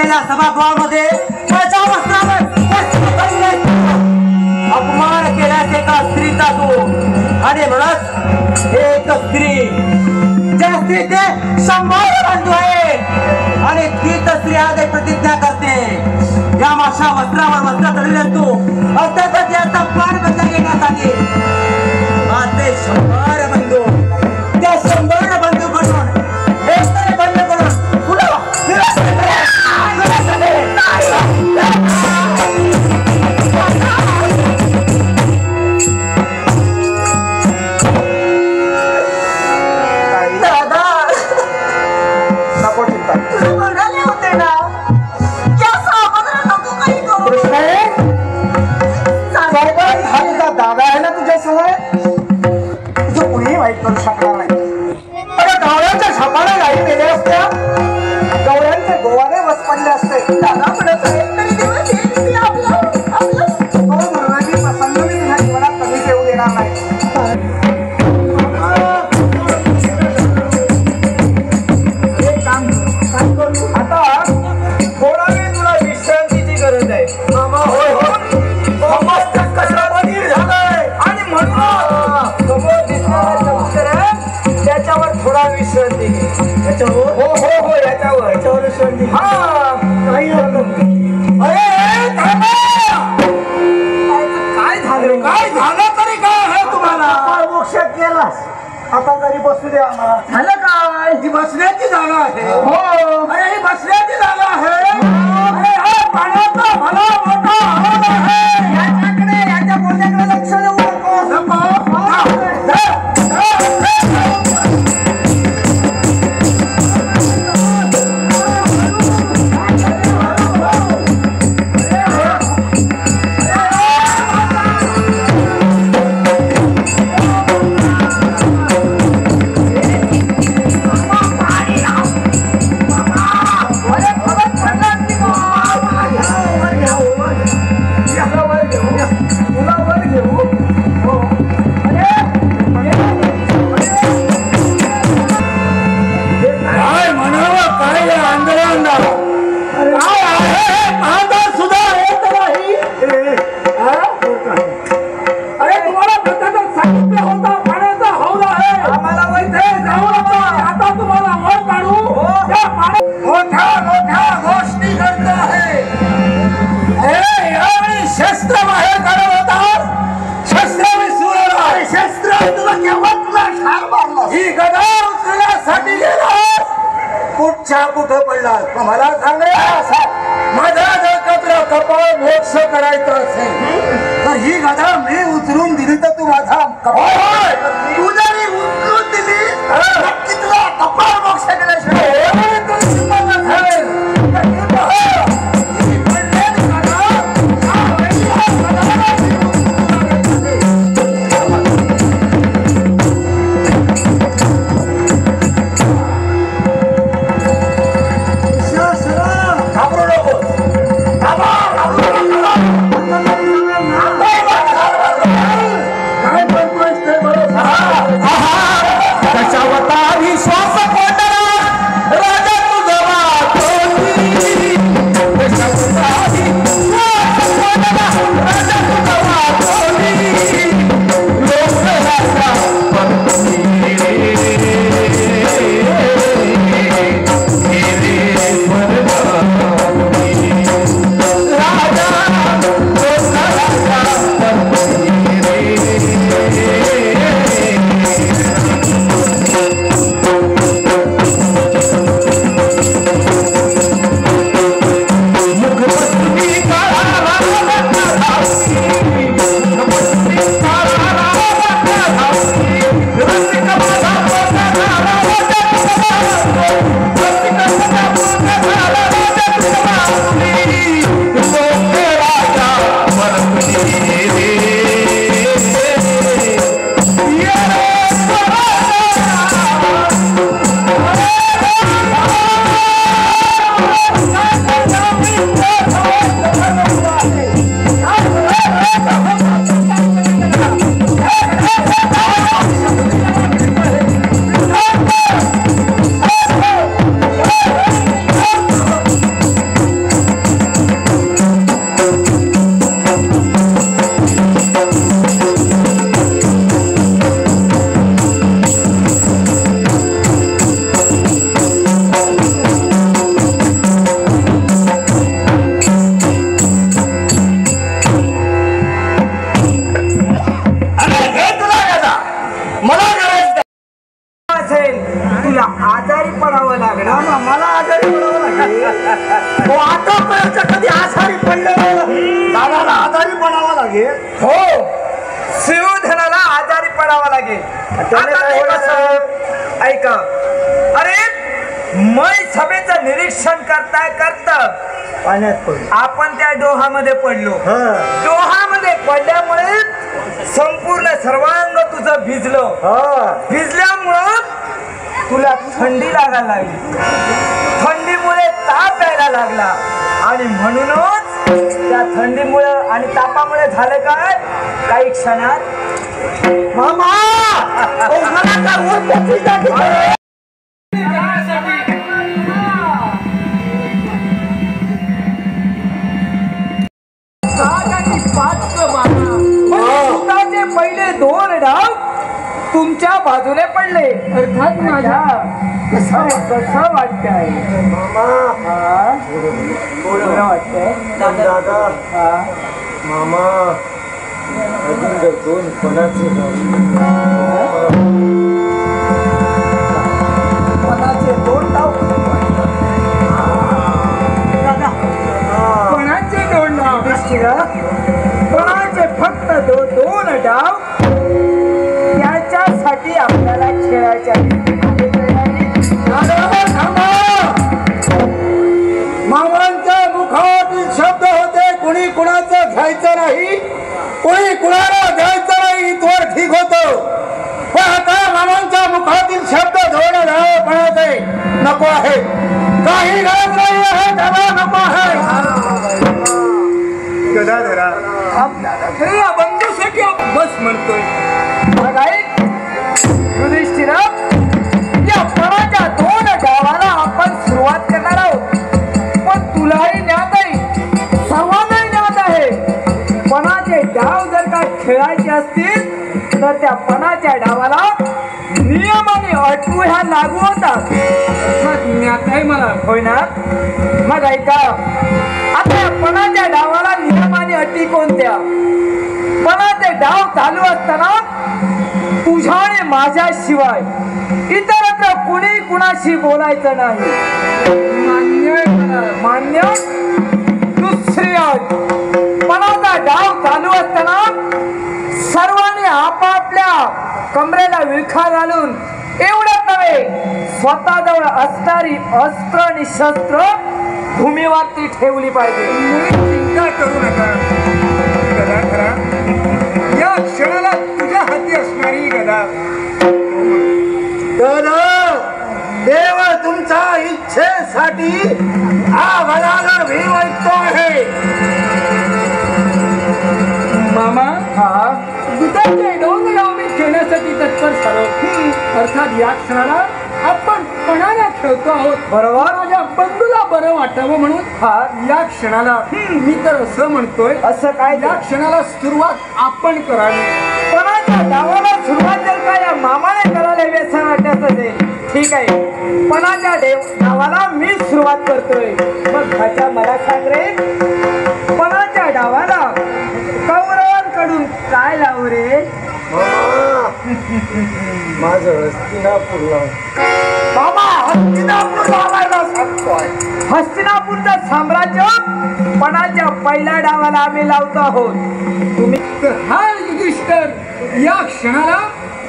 या सभागृहामध्ये माझ्या वस्त्रावर अपमान केल्यास एका स्त्रीचा तू आणि म्हणत एक स्त्री ज्या स्त्रीचे 100 बंधू आहे आणि तीच स्त्री आज प्रतिज्ञा करते या माझ्या वस्त्रावर वस्त्र चढले तू अर्थातच याचा प्राण बंद घेण्यासाठी माझे 100 बंधू त्या 100 बंधू कडून एक तरी बंद करून पुढं दादा आहे ना तुझ्या सवय तुझं कुणीही वाईट करू शकणार नाही. अरे गवळ्यांच्या छापाने गाडी नेल्या असत्या गवळ्यांचे गोवाने वस पडले असते. दादा म्हणत आहे तरी दिवस येईल आपलं म्हणून प्रसंग मी ह्या जीवनात कधीच येऊ देणार नाही. आता थोडा वेळ तुला विश्रांतीची गरज आहे. मामा होय होय आणि म्हणून समोर दिसणारा समुद्र त्याच्यावर थोडा विश्रांती घे. त्याच्यावर हो हो हो याच्यावर विश्रांती हा काही अरे काय झालं काय झालं तरी काय आहे तुम्हाला मोक्ष केलास आता तरी बसू द्या आम्हाला. झालं काय ही बसण्याची जागा आहे. हो अरे ही बसण्याची जागा आहे. अरे हा पाण्याचा भला मोठा हौद आहे. याच्याकडे याच्या बोलण्याकडे लक्ष देऊ कुठं पडला मला सांगा. माझा जर कत्र कपाळ मोक्ष करायचं असेल तर ही गदा मी उचलून दिली तर तू माझा तू जरी उचलून दिली नक्की तुला कपाळ मोक्ष केल्याशिवाय विश्वास कोणता राजा लागेल. हो, सुयोधनाला आजारी पडावा लागेल. आता ते कसं? ऐका, अरे मै सभेचं निरीक्षण करता पाण्यात पडलो. आपण त्या डोहामध्ये पडलो. हा. डोहामध्ये पडल्यामुळे संपूर्ण सर्वांग तुझं भिजलं. हा. भिजल्यामुळं तुला थंडी लागायला लागली. थंडीमुळे ताप यायला लागला आणि म्हणूनच त्या थंडीमुळे आणि तापामुळे झालं काय, काही क्षणात मामा मला काय होत नाही. सुताचे पहिले 2 डाव तुमच्या बाजूने पडले. अर्थात माझ्या कसं वाटतंय मामा थोडं वाटतंय दादा. मामा अजून 2 कोणाचे कोणाचे 2 डाव दादा, कोणाचे 2 डाव कोणाचे फक्त 2 डाव. त्याच्यासाठी आपल्याला खेळायचे आहे. मामांच्या मुखातील शब्द होते, कुणी कुणाचं घ्यायचं नाही, कुणी कुणाला द्यायचं नाही, इथवर ठीक होतं. पण आता मामांच्या मुखातील शब्द धोरण धावपणाचे नको आहे. काही गरज नाही आहे, त्याला नको आहे. गदाधरा या बंधूसाठी बस म्हणतोय. युधिष्ठिर, या पणाच्या 2 डावाला आपण सुरुवात करणार आहोत. पण तुलाही ज्ञात आहे, सर्वांनाही ज्ञात आहे, पणाचे डाव जर का खेळायचे असतील तर त्या पणाच्या डावाला नियम आणि अटी ह्या लागू होतात. ज्ञात आहे मला. होय ना? मग ऐका, आता या पणाच्या डावाला नियम आणि अटी कोणत्या? पणाचे डाव चालू असताना तुझ्या आणि माझ्याशिवाय इतरत्र कुणी कुणाशी बोलायचं नाही. मान्य. दुसरी अट, पणाचा डाव चालू असताना सर्वांनी आपापल्या कमरेला विळखा घालून एवढंच नव्हे, स्वतःजवळ असणारी अस्त्र आणि शस्त्र भूमीवरती ठेवली पाहिजे. चिंता करू नका. गदा खरा, या क्षणाला तुझ्या हाती असणारी गदा. देव तुमच्या इच्छेसाठी हा गदाधर भीम ऐकतो आहे. मामा, दुधाचे 2 डाव मी खेळण्यासाठी तत्पर झालो. अर्थात या क्षणाला आपण पणाला खेळतो आहोत. बरोबर. माझ्या बंधूला बरं वाटावं म्हणून या क्षणाला मी तर असं म्हणतोय, असं काय, या क्षणाला सुरुवात आपण करावी. पणाच्या डावाला सुरुवात जर का या मामाने करायला व्यसन वाटत असेल, ठीक आहे, पणाच्या डावाला मी सुरुवात करतोय. मग भाच्या मला सांग रे, पणाच्या डावाला कौरवांकडून काय लावू रे? माझं हस्तिनापूरला. बाबा, हस्तिनापूर लावायला सांगतोय. हस्तिनापूरचं साम्राज्य पणाच्या पहिल्या डावाला आम्ही लावतो आहोत. तुम्ही हा युधिष्ठिर, या क्षणाला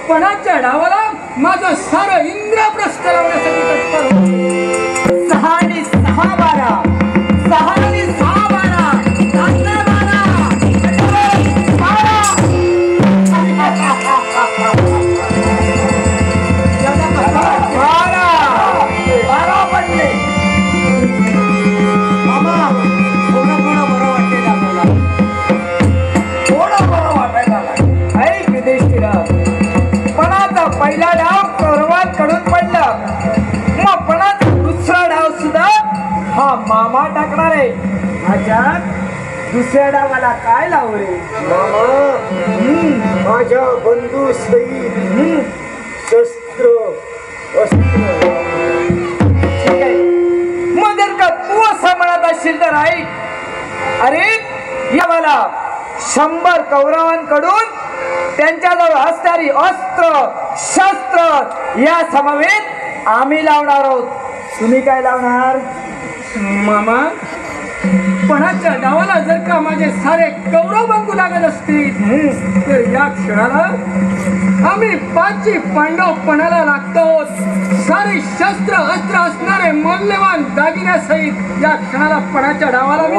पणाच्या डावाला माझं सारं इंद्रप्रस्थ लावण्यासाठी तत्पर होतो. 6 आणि 6 12, 6 आणि 6 12, 12 पडले. मामा, थोडं बरं वाटते आपल्याला. थोडं बरं वाटायला लागलं. ऐक युधिष्ठिरा, पणाचा पहिला डाव कौरवांकडून पडला. मग पणाचा दुसरा डाव सुद्धा हा मामा टाकणार आहे. ह्याच्यात दुसऱ्या डावाला काय लावू रे? मामा, माझ्या बंधू सई शस्त्र अस्त्र. ठीक आहे, मग जर का तू असं म्हणत असशील तर ऐक. अरे, याला 100 कौरवांकडून त्यांच्याजवळ असणारी अस्त्र शस्त्र या समवेत आम्ही लावणार आहोत. तुम्ही काय लावणार? मामा, पणाच्या डावाला जर का माझे सारे कौरव बंकू लागत असतील तर या क्षणाला आम्ही पाचही पांडव पणाला लागतो. सारे शस्त्र अस्त्र असणारे मौल्यवान दागिन्यासहित या क्षणाला पणाच्या डावाला मी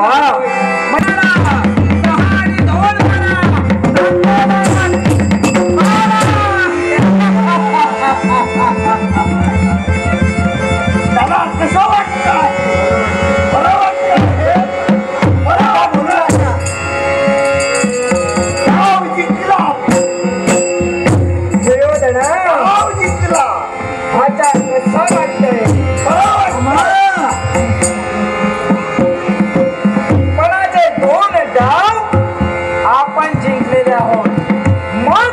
त्याला कसं वाटतं? बरं वाटतं? बरं बोला. गाव जिंकला. गाव जिंकला. आता कसं वाटतंय? बरं वाटतं. पणाचे 2 डाव आपण जिंकलेले आहोत. मग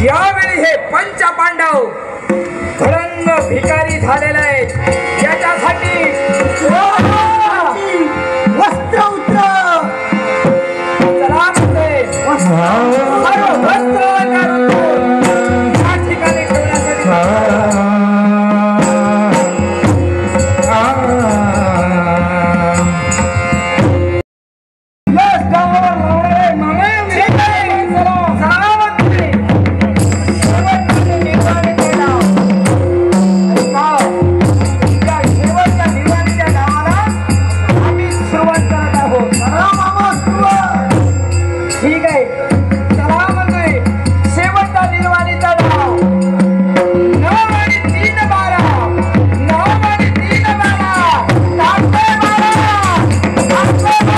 यावेळी हे पंचपांडव धडंग भिकारी झालेले आहेत. याच्यासाठी वस्त्र उत्र. चला म्हणते सर्व वस्त्र या ठिकाणी ठेवण्यासाठी ठीक आहे. चला म्हणतोय शेवटचा निर्वाणीचा डाव 9 आणि 3 12. 9 आणि 3 12. टाकतोय 12. टाकतोय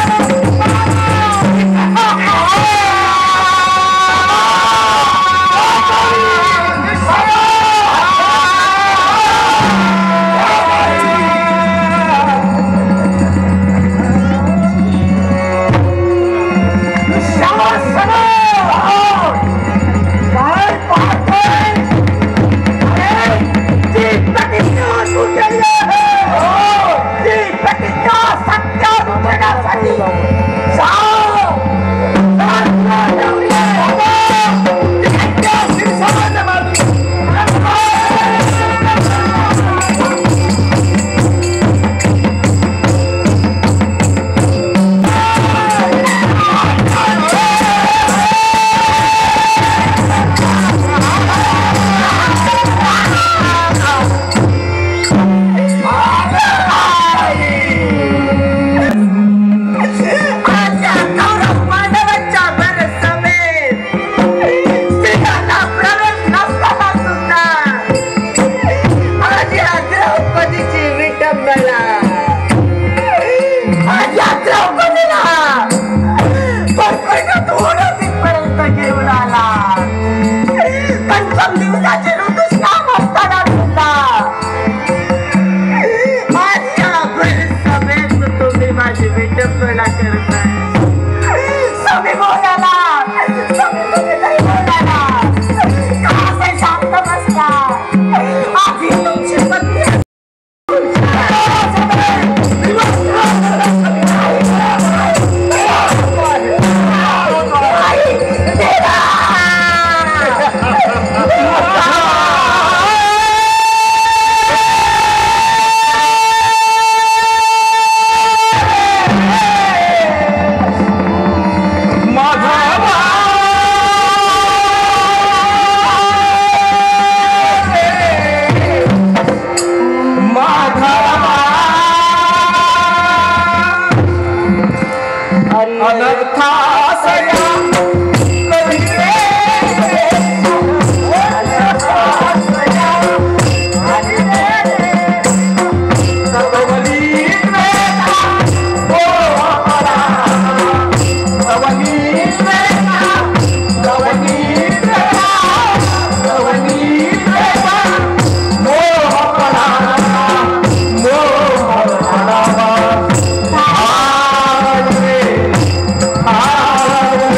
啊。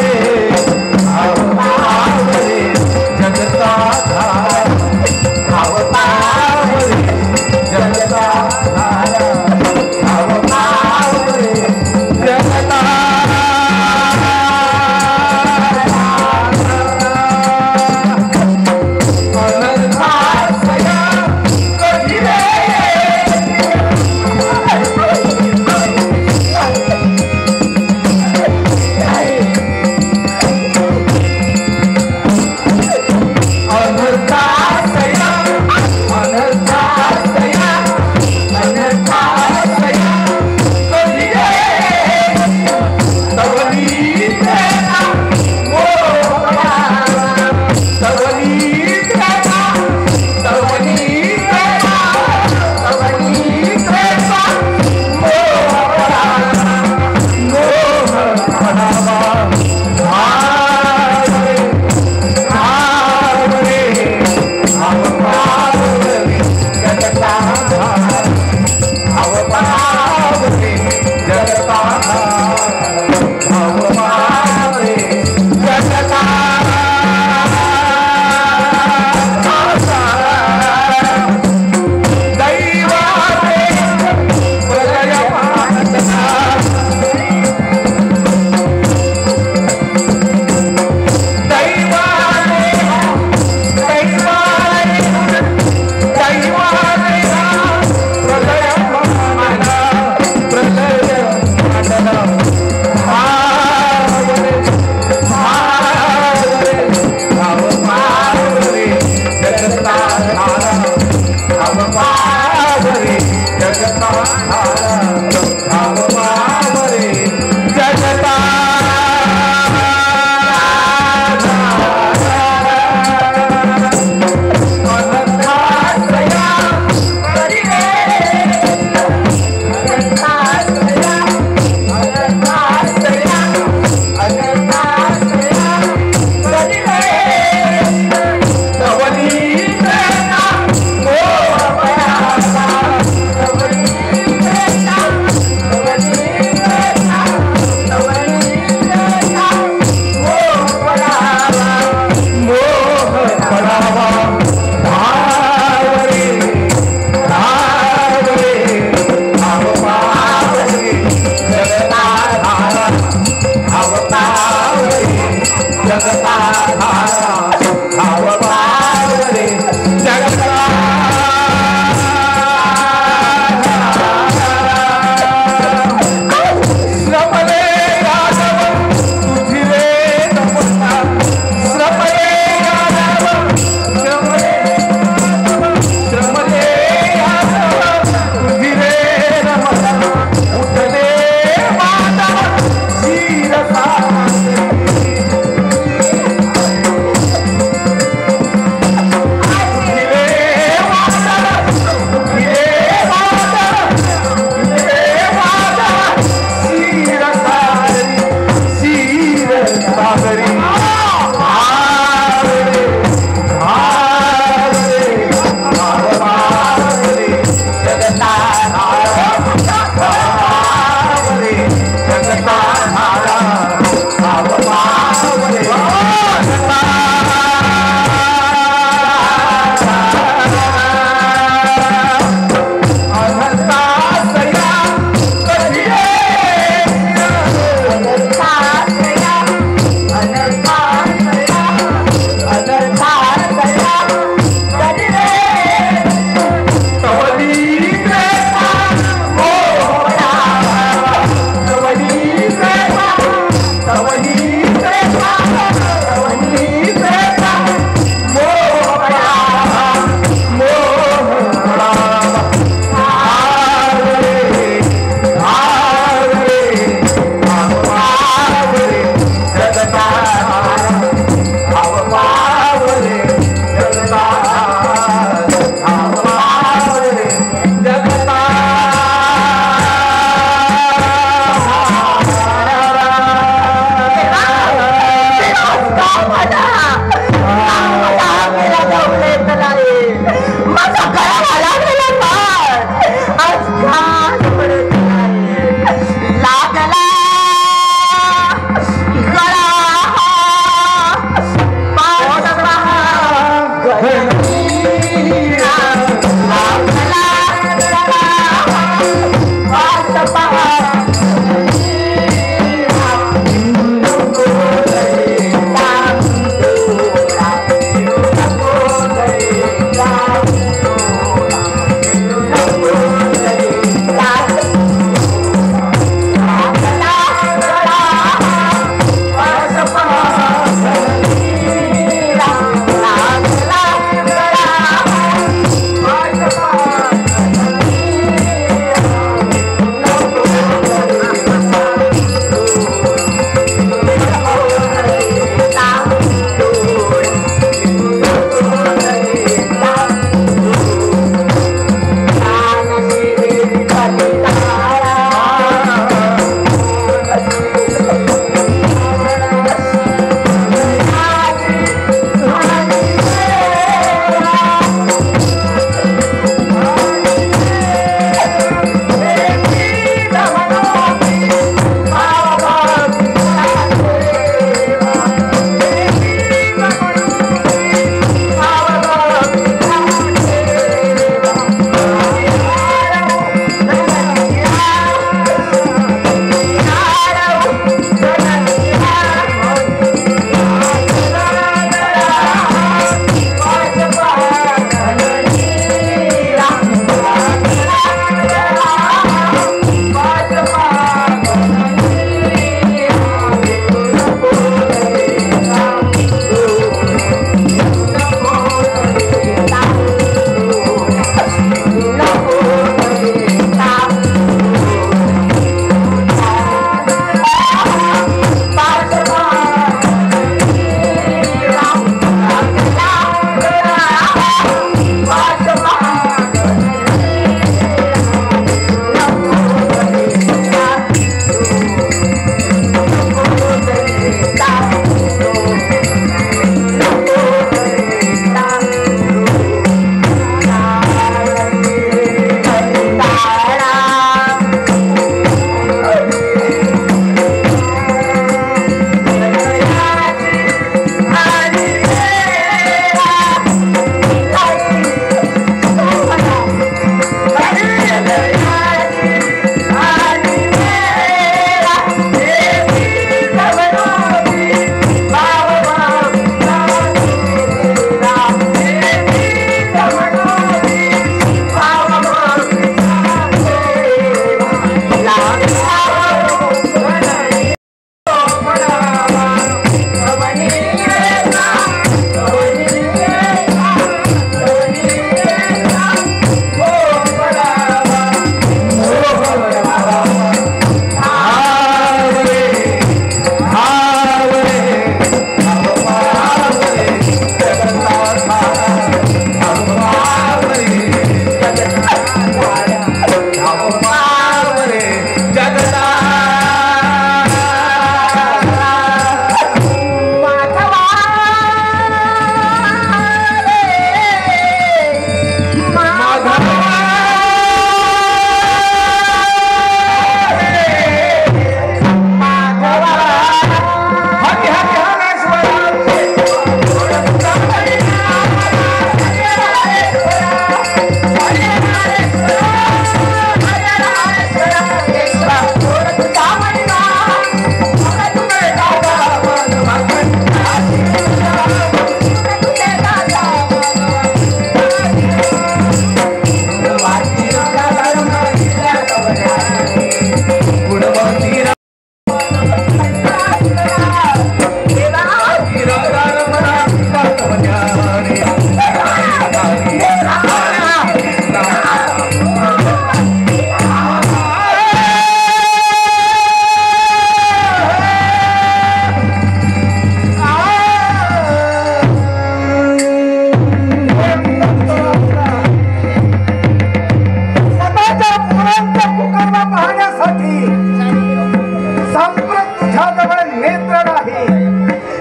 तुझ्याजवळ नेत्र नाही,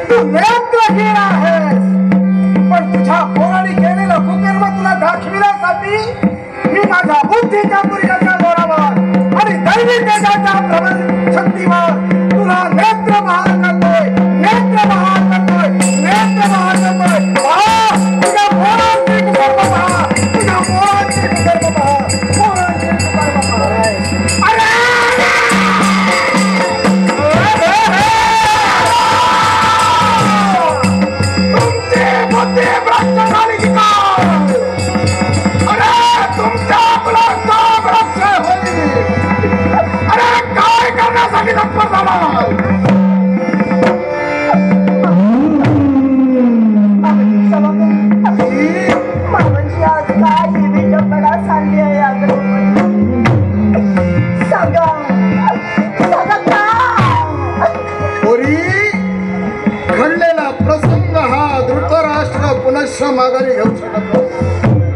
तू नेत्रहीन आहेस. पण तुझ्या पोराने केलेलं कुकर्म तुला दाखविण्यासाठी मी माझ्या बुद्धीच्या तुर्याच्या जोरावर आणि दैवी तेजाच्या प्रबल शक्तीवर तुला नेत्र बहार करतोय, नेत्र बहार करतोय, नेत्र बहार करतोय. पहा, तुझ्या पोरांची कुकर्म पहा, तुझ्या पोरांची कुकर्म पहा, पोरांची कुकर्म पहा. अरे तुमची बुद्धी भ्रष्ट झाली की काय? अरे तुमच्या मुलांचा भ्रष्ट होईल. अरे काय करण्यासाठी तत्पर झाला? मामांची आज काय ही विडंबना चालली आहे आग्रहामध्ये? सांगा सांगा का? पोरी, घडलेला प्रसंग हा धृतराष्ट्र पुनश्च माघारी घेऊ शकत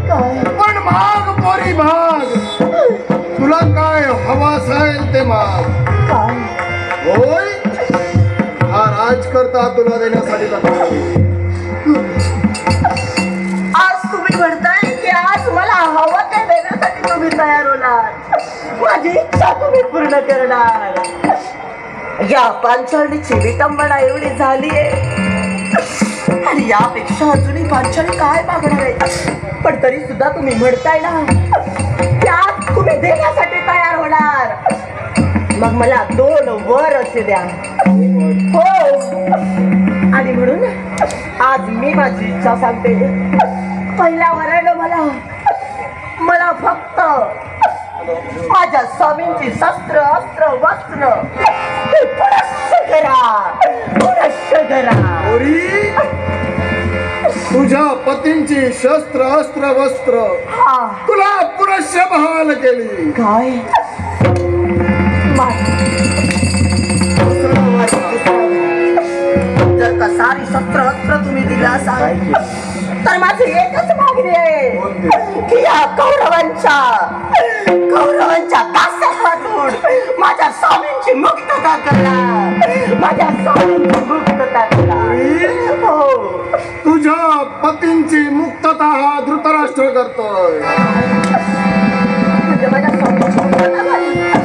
नाही. पण माग पोरी माग, तुला काय हवा असेल ते माग. होय, हा राजकर्ता तुला देण्यासाठी जातो. आज तुम्ही म्हणताय की आज मला हवं ते देण्यासाठी तुम्ही तयार होणार, माझी इच्छा तुम्ही पूर्ण करणार. या पांचाळीची विटंबना एवढी झालीये आणि यापेक्षा अजूनही पांचाळी काय मागणार आहे. पण तरी सुद्धा तुम्ही म्हणताय ना की आज तुम्ही देण्यासाठी तयार होणार. मग मला 2 वर असे द्या. हो, आणि म्हणून आज मी माझी इच्छा सांगते. पहिल्या वरानं मला फक्त माझ्या स्वामींची शस्त्र अस्त्र वस्त्र पुनश्च करा. पोरी, तुझ्या पतींची शस्त्र अस्त्र वस्त्र तुला पुनश्च बहाल केली. काय जर का सारी शस्त्र अस्त्र तुम्ही दिला असाल तर माझी एकच मागणी आहे की या कौरवांच्या दास्यापासून माझ्या स्वामींची मुक्तता करा, माझ्या स्वामींची मुक्तता करा. हो, तुझ्या पतींची मुक्तता हा धृतराष्ट्र करतोय. म्हणजे माझ्या स्वामींची मुक्तता झाली.